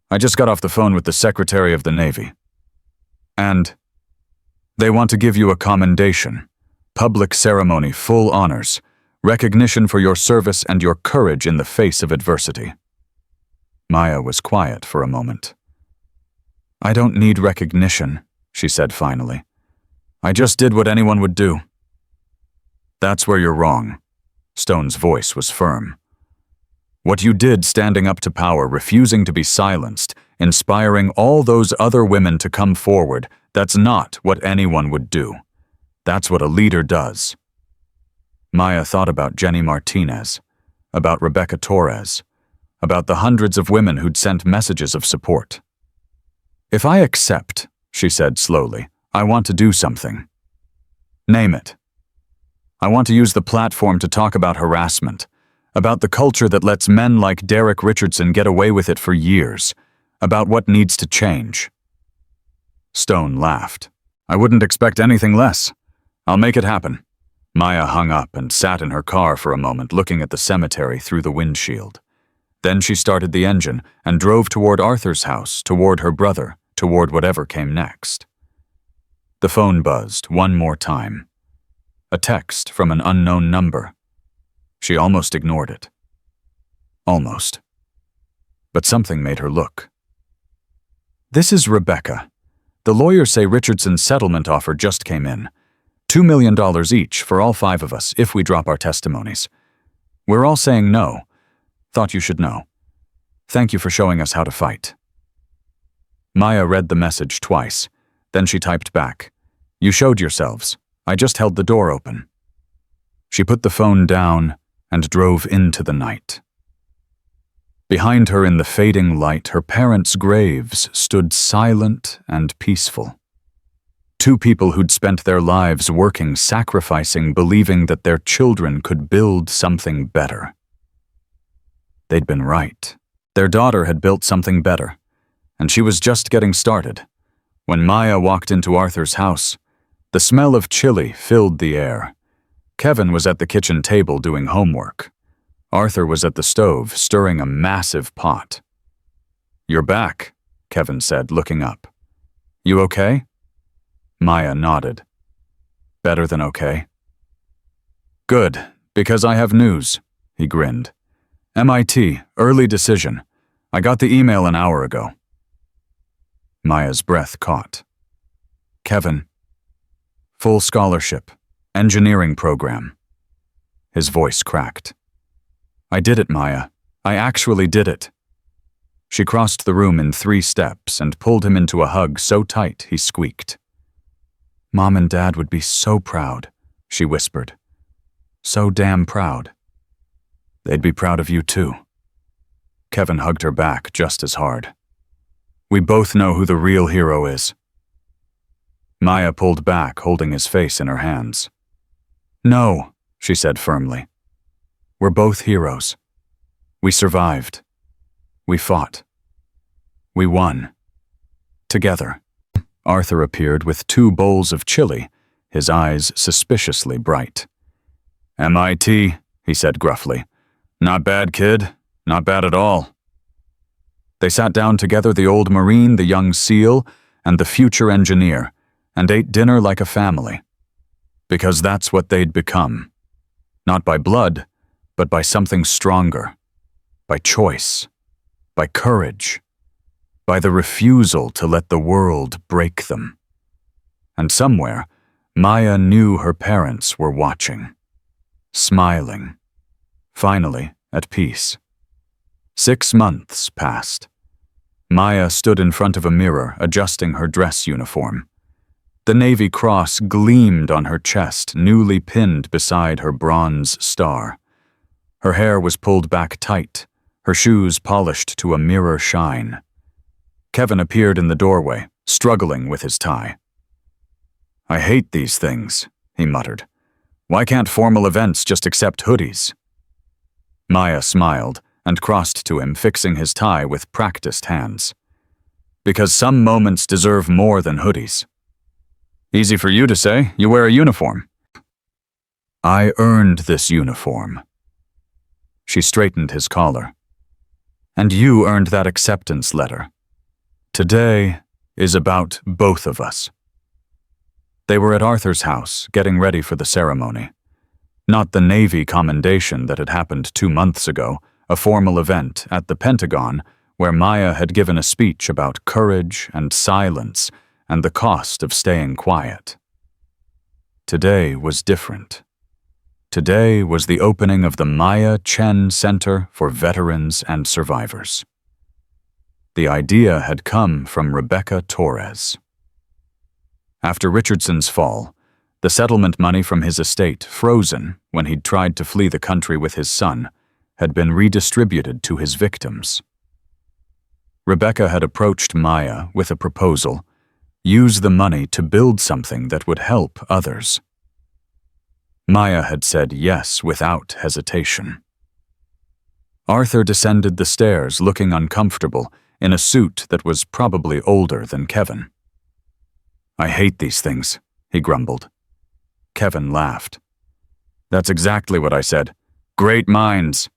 I just got off the phone with the Secretary of the Navy. And they want to give you a commendation. Public ceremony, full honors. Recognition for your service and your courage in the face of adversity. Maya was quiet for a moment. I don't need recognition, she said finally. I just did what anyone would do. That's where you're wrong. Stone's voice was firm. What you did standing up to power, refusing to be silenced, inspiring all those other women to come forward, that's not what anyone would do. That's what a leader does. Maya thought about Jenny Martinez, about Rebecca Torres, about the hundreds of women who'd sent messages of support. If I accept, she said slowly, I want to do something. Name it. I want to use the platform to talk about harassment, about the culture that lets men like Derek Richardson get away with it for years, about what needs to change. Stone laughed. I wouldn't expect anything less. I'll make it happen. Maya hung up and sat in her car for a moment, looking at the cemetery through the windshield. Then she started the engine and drove toward Arthur's house, toward her brother, toward whatever came next. The phone buzzed one more time. A text from an unknown number. She almost ignored it. Almost. But something made her look. This is Rebecca. The lawyers say Richardson's settlement offer just came in. $2 million each for all 5 of us if we drop our testimonies. We're all saying no. Thought you should know. Thank you for showing us how to fight. Maya read the message twice. Then she typed back. You showed yourselves. I just held the door open. She put the phone down and drove into the night. Behind her in the fading light, her parents' graves stood silent and peaceful. 2 people who'd spent their lives working, sacrificing, believing that their children could build something better. They'd been right. Their daughter had built something better, and she was just getting started. When Maya walked into Arthur's house, the smell of chili filled the air. Kevin was at the kitchen table doing homework. Arthur was at the stove, stirring a massive pot. You're back, Kevin said, looking up. You okay? Maya nodded. Better than okay. Good, because I have news, he grinned. MIT, early decision. I got the email an hour ago. Maya's breath caught. Kevin. Full scholarship. Engineering program. His voice cracked. I did it, Maya. I actually did it. She crossed the room in 3 steps and pulled him into a hug so tight he squeaked. Mom and Dad would be so proud, she whispered. So damn proud. They'd be proud of you too. Kevin hugged her back just as hard. We both know who the real hero is. Maya pulled back, holding his face in her hands. No, she said firmly. We're both heroes. We survived. We fought. We won. Together. Arthur appeared with 2 bowls of chili, his eyes suspiciously bright. "MIT," he said gruffly. "Not bad, kid. Not bad at all." They sat down together, the old Marine, the young SEAL, and the future engineer, and ate dinner like a family. Because that's what they'd become. Not by blood, but by something stronger. By choice. By courage. By the refusal to let the world break them. And somewhere, Maya knew her parents were watching. Smiling. Finally, at peace. 6 months passed. Maya stood in front of a mirror, adjusting her dress uniform. The Navy Cross gleamed on her chest, newly pinned beside her bronze star. Her hair was pulled back tight, her shoes polished to a mirror shine. Kevin appeared in the doorway, struggling with his tie. "I hate these things," he muttered. "Why can't formal events just accept hoodies?" Maya smiled and crossed to him, fixing his tie with practiced hands. "Because some moments deserve more than hoodies." "Easy for you to say. You wear a uniform." "I earned this uniform." She straightened his collar. "And you earned that acceptance letter. Today is about both of us." They were at Arthur's house, getting ready for the ceremony. Not the Navy commendation that had happened 2 months ago, a formal event at the Pentagon where Maya had given a speech about courage and silence and the cost of staying quiet. Today was different. Today was the opening of the Maya Chen Center for Veterans and Survivors. The idea had come from Rebecca Torres. After Richardson's fall, the settlement money from his estate, frozen when he'd tried to flee the country with his son, had been redistributed to his victims. Rebecca had approached Maya with a proposal: use the money to build something that would help others. Maya had said yes without hesitation. Arthur descended the stairs looking uncomfortable in a suit that was probably older than Kevin. "I hate these things," he grumbled. Kevin laughed. "That's exactly what I said. Great minds."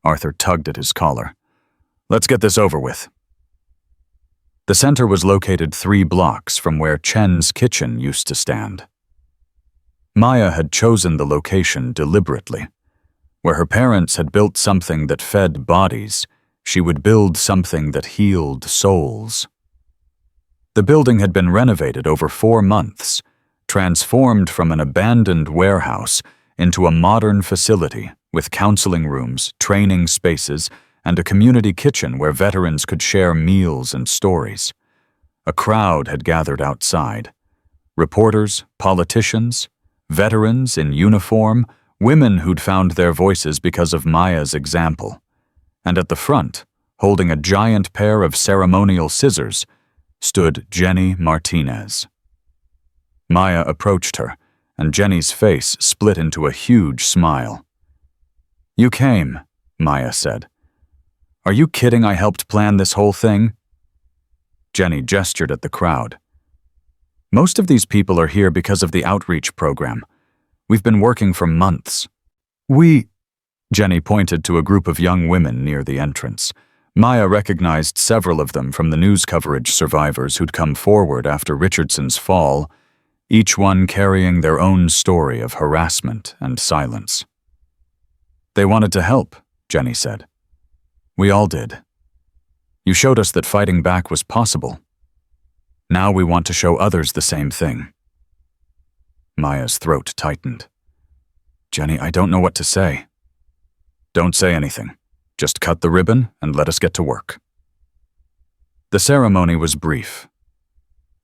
Arthur tugged at his collar. "Let's get this over with." The center was located 3 blocks from where Chen's kitchen used to stand. Maya had chosen the location deliberately. Where her parents had built something that fed bodies, she would build something that healed souls. The building had been renovated over 4 months, transformed from an abandoned warehouse into a modern facility with counseling rooms, training spaces, and a community kitchen where veterans could share meals and stories. A crowd had gathered outside. Reporters, politicians, veterans in uniform, women who'd found their voices because of Maya's example. And at the front, holding a giant pair of ceremonial scissors, stood Jenny Martinez. Maya approached her, and Jenny's face split into a huge smile. "You came," Maya said. "Are you kidding I helped plan this whole thing?" Jenny gestured at the crowd. "Most of these people are here because of the outreach program. We've been working for months. Jenny pointed to a group of young women near the entrance. Maya recognized several of them from the news coverage survivors who'd come forward after Richardson's fall, each one carrying their own story of harassment and silence. "They wanted to help," Jenny said. "We all did. You showed us that fighting back was possible. Now we want to show others the same thing." Maya's throat tightened. "Jenny, I don't know what to say." "Don't say anything. Just cut the ribbon and let us get to work." The ceremony was brief.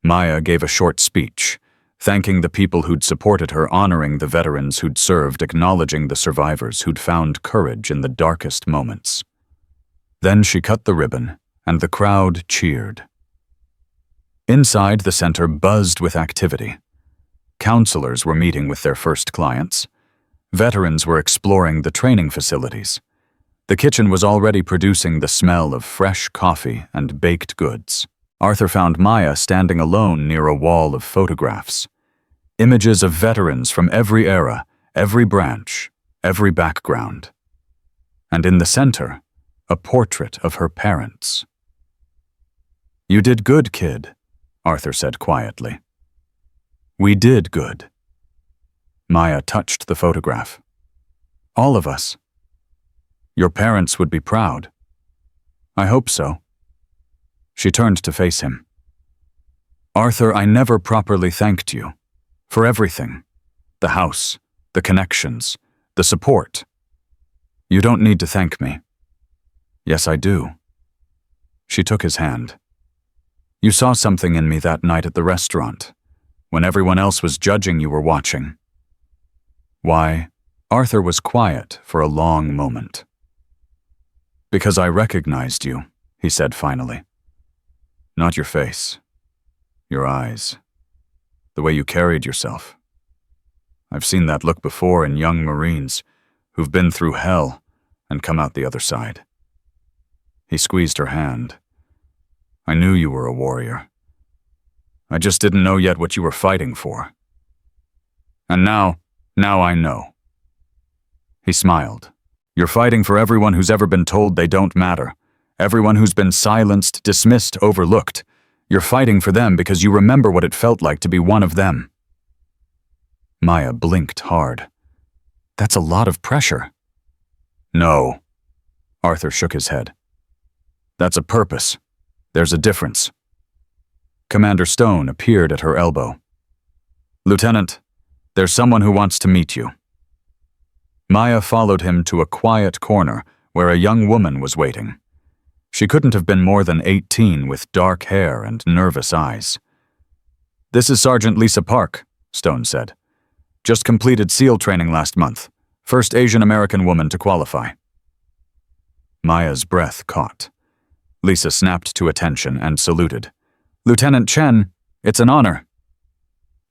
Maya gave a short speech, thanking the people who'd supported her, honoring the veterans who'd served, acknowledging the survivors who'd found courage in the darkest moments. Then she cut the ribbon, and the crowd cheered. Inside, the center buzzed with activity. Counselors were meeting with their first clients. Veterans were exploring the training facilities. The kitchen was already producing the smell of fresh coffee and baked goods. Arthur found Maya standing alone near a wall of photographs. Images of veterans from every era, every branch, every background. And in the center, a portrait of her parents. "You did good, kid," Arthur said quietly. "We did good." Maya touched the photograph. "All of us. Your parents would be proud." "I hope so." She turned to face him. "Arthur, I never properly thanked you. For everything. The house, the connections, the support. You don't need to thank me." "Yes, I do." She took his hand. "You saw something in me that night at the restaurant, when everyone else was judging you were watching." "Why?" Arthur was quiet for a long moment. "Because I recognized you," he said finally. "Not your face. Your eyes. The way you carried yourself. I've seen that look before in young Marines who've been through hell and come out the other side." He squeezed her hand. "I knew you were a warrior. I just didn't know yet what you were fighting for. And now I know." He smiled. "You're fighting for everyone who's ever been told they don't matter, everyone who's been silenced, dismissed, overlooked. You're fighting for them because you remember what it felt like to be one of them." Maya blinked hard. "That's a lot of pressure." "No." Arthur shook his head. "That's a purpose. There's a difference." Commander Stone appeared at her elbow. "Lieutenant, there's someone who wants to meet you." Maya followed him to a quiet corner where a young woman was waiting. She couldn't have been more than 18 with dark hair and nervous eyes. "This is Sergeant Lisa Park," Stone said. "Just completed SEAL training last month. First Asian American woman to qualify." Maya's breath caught. Lisa snapped to attention and saluted. "Lieutenant Chen, it's an honor."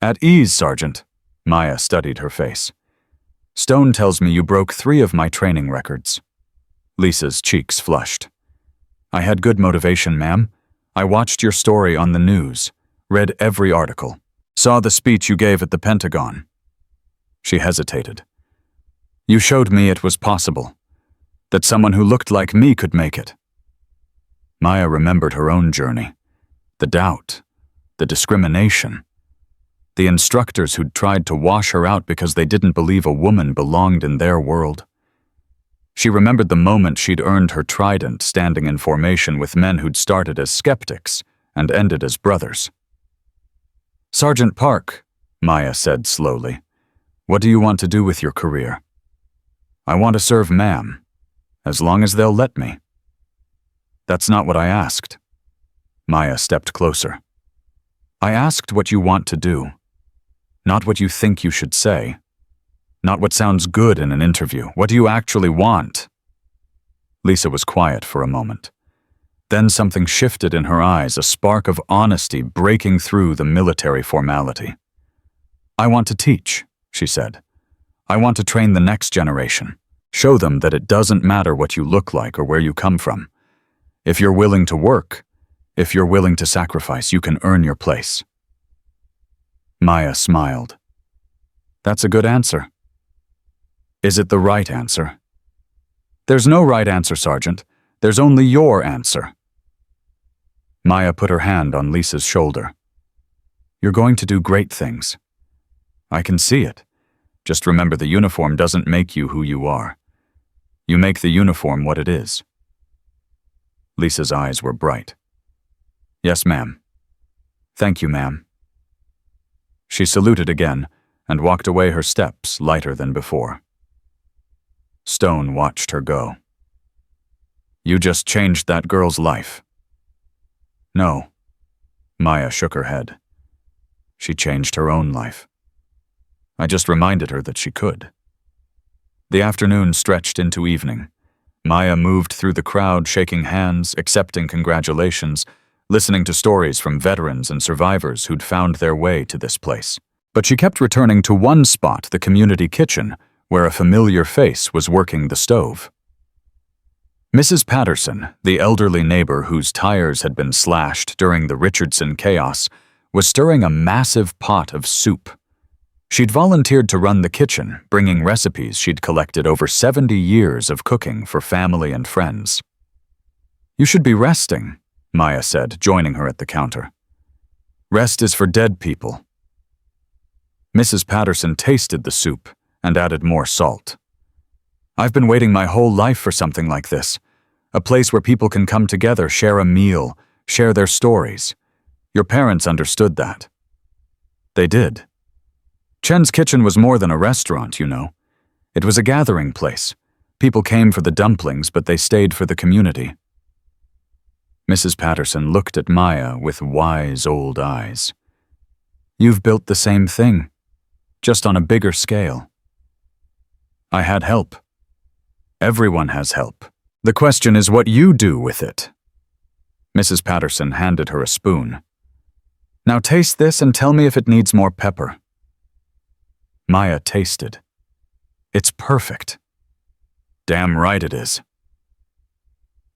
"At ease, Sergeant." Maya studied her face. "Stone tells me you broke 3 of my training records." Lisa's cheeks flushed. "I had good motivation, ma'am. I watched your story on the news, read every article, saw the speech you gave at the Pentagon." She hesitated. "You showed me it was possible, that someone who looked like me could make it." Maya remembered her own journey, the doubt, the discrimination, the instructors who'd tried to wash her out because they didn't believe a woman belonged in their world. She remembered the moment she'd earned her trident standing in formation with men who'd started as skeptics and ended as brothers. "Sergeant Park," Maya said slowly, "what do you want to do with your career?" "I want to serve, ma'am, as long as they'll let me." "That's not what I asked." Maya stepped closer. "I asked what you want to do, not what you think you should say. Not what sounds good in an interview. What do you actually want?" Lisa was quiet for a moment. Then something shifted in her eyes, a spark of honesty breaking through the military formality. "I want to teach," she said. "I want to train the next generation. Show them that it doesn't matter what you look like or where you come from. If you're willing to work, if you're willing to sacrifice, you can earn your place." Maya smiled. "That's a good answer." "Is it the right answer?" "There's no right answer, Sergeant. There's only your answer." Maya put her hand on Lisa's shoulder. "You're going to do great things. I can see it. Just remember, the uniform doesn't make you who you are. You make the uniform what it is." Lisa's eyes were bright. "Yes, ma'am." "Thank you, ma'am." She saluted again and walked away, her steps lighter than before. Stone watched her go. "You just changed that girl's life." "No." Maya shook her head. "She changed her own life. I just reminded her that she could." The afternoon stretched into evening. Maya moved through the crowd, shaking hands, accepting congratulations, listening to stories from veterans and survivors who'd found their way to this place. But she kept returning to one spot, the community kitchen, where a familiar face was working the stove. Mrs. Patterson, the elderly neighbor whose tires had been slashed during the Richardson chaos, was stirring a massive pot of soup. She'd volunteered to run the kitchen, bringing recipes she'd collected over 70 years of cooking for family and friends. "You should be resting," Maya said, joining her at the counter. "Rest is for dead people." Mrs. Patterson tasted the soup and added more salt. "I've been waiting my whole life for something like this. A place where people can come together, share a meal, share their stories. Your parents understood that." "They did. Chen's Kitchen was more than a restaurant, you know. It was a gathering place. People came for the dumplings, but they stayed for the community." Mrs. Patterson looked at Maya with wise old eyes. "You've built the same thing, just on a bigger scale." "I had help. Everyone has help. The question is what you do with it." Mrs. Patterson handed her a spoon. "Now taste this and tell me if it needs more pepper." Maya tasted. "It's perfect." "Damn right it is."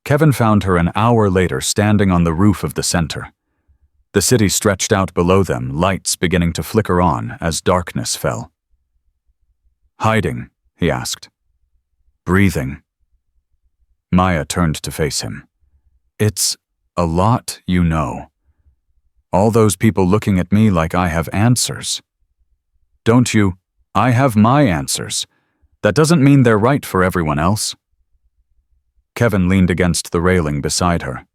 Kevin found her an hour later standing on the roof of the center. The city stretched out below them, lights beginning to flicker on as darkness fell. "Hiding?" he asked. "Breathing." Maya turned to face him. "It's a lot, you know. All those people looking at me like I have answers. Don't you? I have my answers. That doesn't mean they're right for everyone else." Kevin leaned against the railing beside her.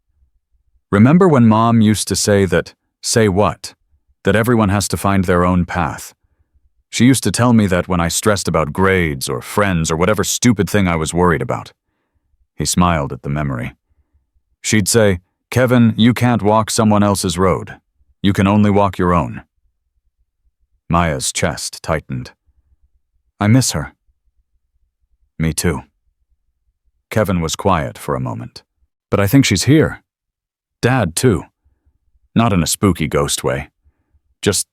"Remember when Mom used to say that, say what? That everyone has to find their own path. She used to tell me that when I stressed about grades or friends or whatever stupid thing I was worried about." He smiled at the memory. "She'd say, 'Kevin, you can't walk someone else's road. You can only walk your own.'" Maya's chest tightened. "I miss her." "Me too." Kevin was quiet for a moment. "But I think she's here. Dad, too. Not in a spooky ghost way. Just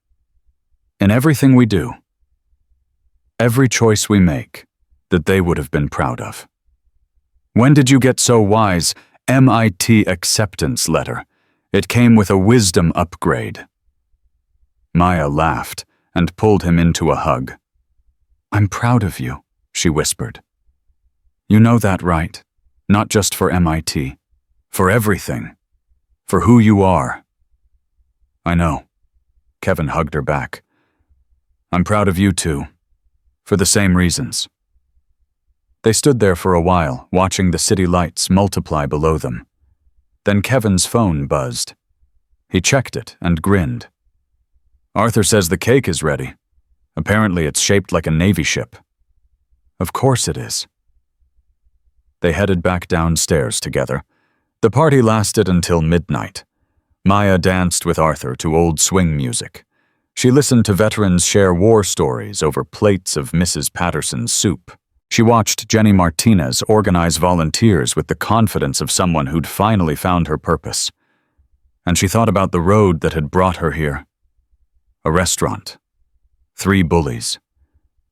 in everything we do. Every choice we make that they would have been proud of." "When did you get so wise? MIT acceptance letter. It came with a wisdom upgrade." Maya laughed and pulled him into a hug. "I'm proud of you," she whispered. "You know that, right? Not just for MIT. For everything. For who you are." "I know." Kevin hugged her back. "I'm proud of you too. For the same reasons." They stood there for a while, watching the city lights multiply below them. Then Kevin's phone buzzed. He checked it and grinned. "Arthur says the cake is ready. Apparently it's shaped like a Navy ship." "Of course it is." They headed back downstairs together. The party lasted until midnight. Maya danced with Arthur to old swing music. She listened to veterans share war stories over plates of Mrs. Patterson's soup. She watched Jenny Martinez organize volunteers with the confidence of someone who'd finally found her purpose. And she thought about the road that had brought her here. A restaurant. 3 bullies.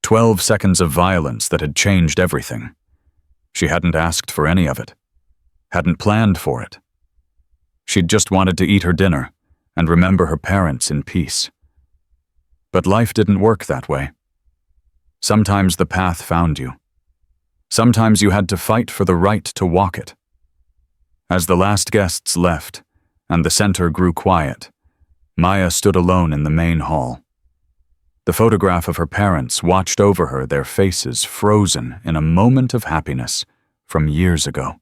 12 seconds of violence that had changed everything. She hadn't asked for any of it. Hadn't planned for it. She'd just wanted to eat her dinner and remember her parents in peace. But life didn't work that way. Sometimes the path found you. Sometimes you had to fight for the right to walk it. As the last guests left and the center grew quiet, Maya stood alone in the main hall. The photograph of her parents watched over her, their faces frozen in a moment of happiness from years ago.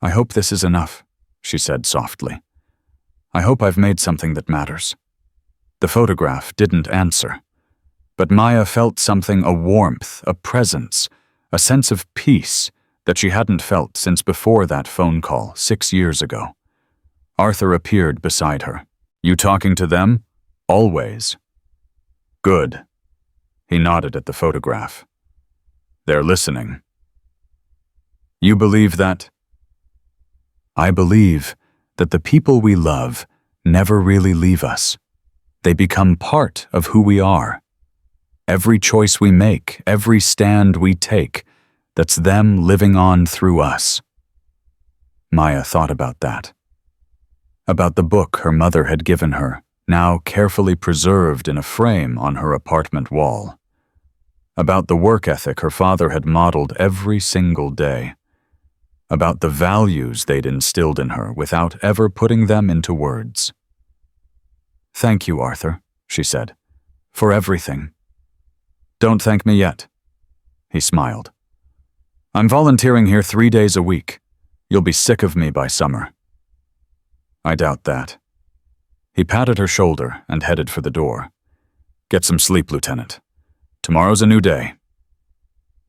"I hope this is enough," she said softly. "I hope I've made something that matters." The photograph didn't answer, but Maya felt something, a warmth, a presence, a sense of peace that she hadn't felt since before that phone call 6 years ago. Arthur appeared beside her. "You talking to them?" "Always." "Good." He nodded at the photograph. "They're listening." "You believe that?" "I believe that the people we love never really leave us. They become part of who we are. Every choice we make, every stand we take, that's them living on through us." Maya thought about that. About the book her mother had given her, now carefully preserved in a frame on her apartment wall. About the work ethic her father had modeled every single day. About the values they'd instilled in her without ever putting them into words. "Thank you, Arthur," she said, "for everything." "Don't thank me yet." He smiled. "I'm volunteering here 3 days a week. You'll be sick of me by summer." "I doubt that." He patted her shoulder and headed for the door. "Get some sleep, Lieutenant. Tomorrow's a new day."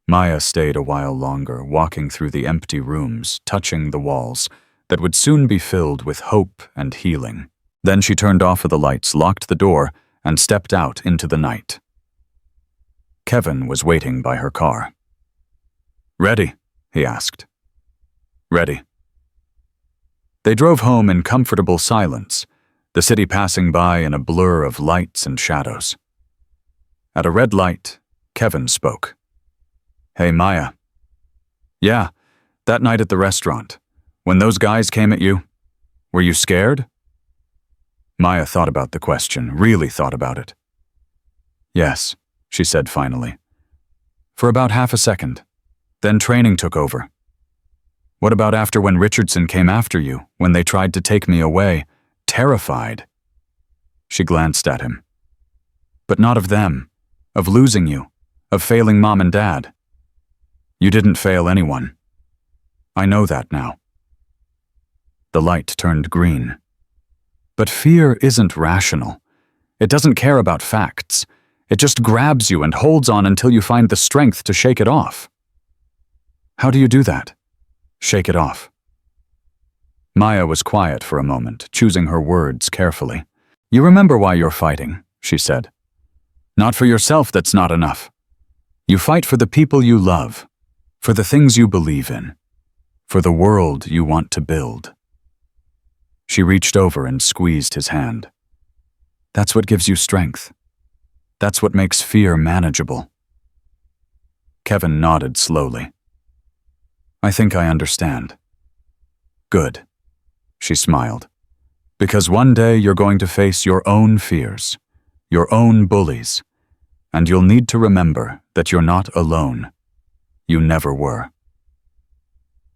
Maya stayed a while longer, walking through the empty rooms, touching the walls, that would soon be filled with hope and healing. Then she turned off the lights, locked the door, and stepped out into the night. Kevin was waiting by her car. "Ready?" he asked. "Ready." They drove home in comfortable silence, the city passing by in a blur of lights and shadows. At a red light, Kevin spoke. "Hey, Maya." "Yeah, that night at the restaurant, when those guys came at you, were you scared?" Maya thought about the question, really thought about it. "Yes," she said finally. "For about half a second. Then training took over." "What about after when Richardson came after you, when they tried to take me away, terrified?" She glanced at him. "But not of them, of losing you, of failing Mom and Dad." "You didn't fail anyone. I know that now." The light turned green. But fear isn't rational. It doesn't care about facts. It just grabs you and holds on until you find the strength to shake it off. "How do you do that? Shake it off?" Maya was quiet for a moment, choosing her words carefully. "You remember why you're fighting," she said. "Not for yourself, that's not enough. You fight for the people you love, for the things you believe in, for the world you want to build." She reached over and squeezed his hand. "That's what gives you strength. That's what makes fear manageable." Kevin nodded slowly. "I think I understand." "Good," she smiled. "Because one day you're going to face your own fears, your own bullies, and you'll need to remember that you're not alone. You never were."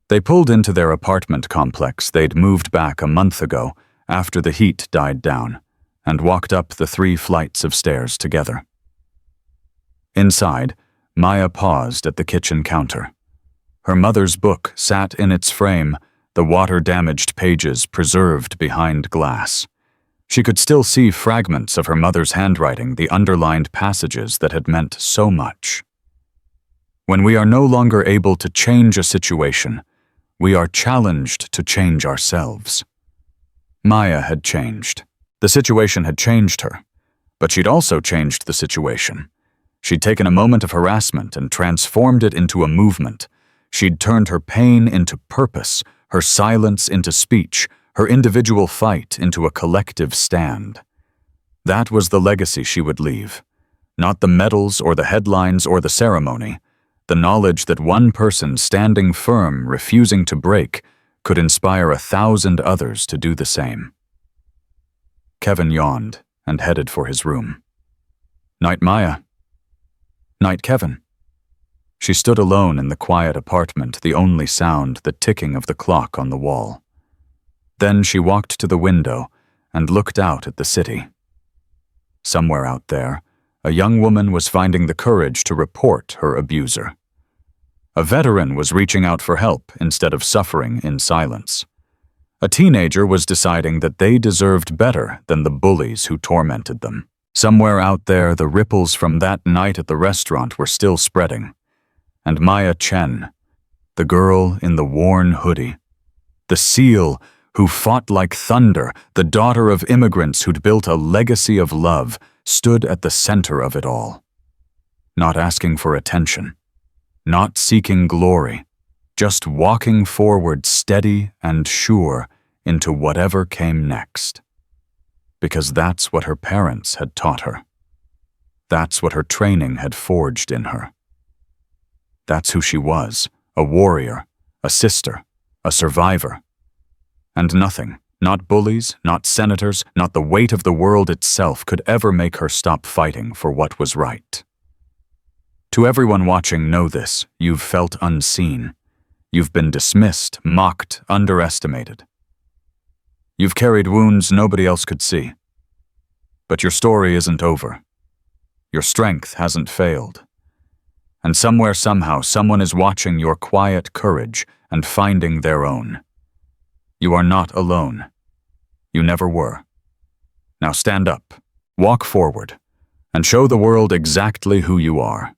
They pulled into their apartment complex they'd moved back a month ago after the heat died down, and walked up the 3 flights of stairs together. Inside, Maya paused at the kitchen counter. Her mother's book sat in its frame, the water-damaged pages preserved behind glass. She could still see fragments of her mother's handwriting, the underlined passages that had meant so much. When we are no longer able to change a situation, we are challenged to change ourselves. Maya had changed. The situation had changed her, but she'd also changed the situation. She'd taken a moment of harassment and transformed it into a movement. She'd turned her pain into purpose, her silence into speech, her individual fight into a collective stand. That was the legacy she would leave. Not the medals or the headlines or the ceremony. The knowledge that one person standing firm, refusing to break, could inspire 1,000 others to do the same. Kevin yawned and headed for his room. "Night, Maya." "Night, Kevin." She stood alone in the quiet apartment, the only sound the ticking of the clock on the wall. Then she walked to the window and looked out at the city. Somewhere out there, a young woman was finding the courage to report her abuser. A veteran was reaching out for help instead of suffering in silence. A teenager was deciding that they deserved better than the bullies who tormented them. Somewhere out there, the ripples from that night at the restaurant were still spreading. And Maya Chen, the girl in the worn hoodie, the SEAL who fought like thunder, the daughter of immigrants who'd built a legacy of love, stood at the center of it all. Not asking for attention, not seeking glory, just walking forward steady and sure into whatever came next. Because that's what her parents had taught her. That's what her training had forged in her. That's who she was, a warrior, a sister, a survivor, And nothing, not bullies, not senators, not the weight of the world itself could ever make her stop fighting for what was right. To everyone watching, know this: you've felt unseen. You've been dismissed, mocked, underestimated. You've carried wounds nobody else could see. But your story isn't over. Your strength hasn't failed. And somewhere, somehow, someone is watching your quiet courage and finding their own. You are not alone. You never were. Now stand up, walk forward, and show the world exactly who you are.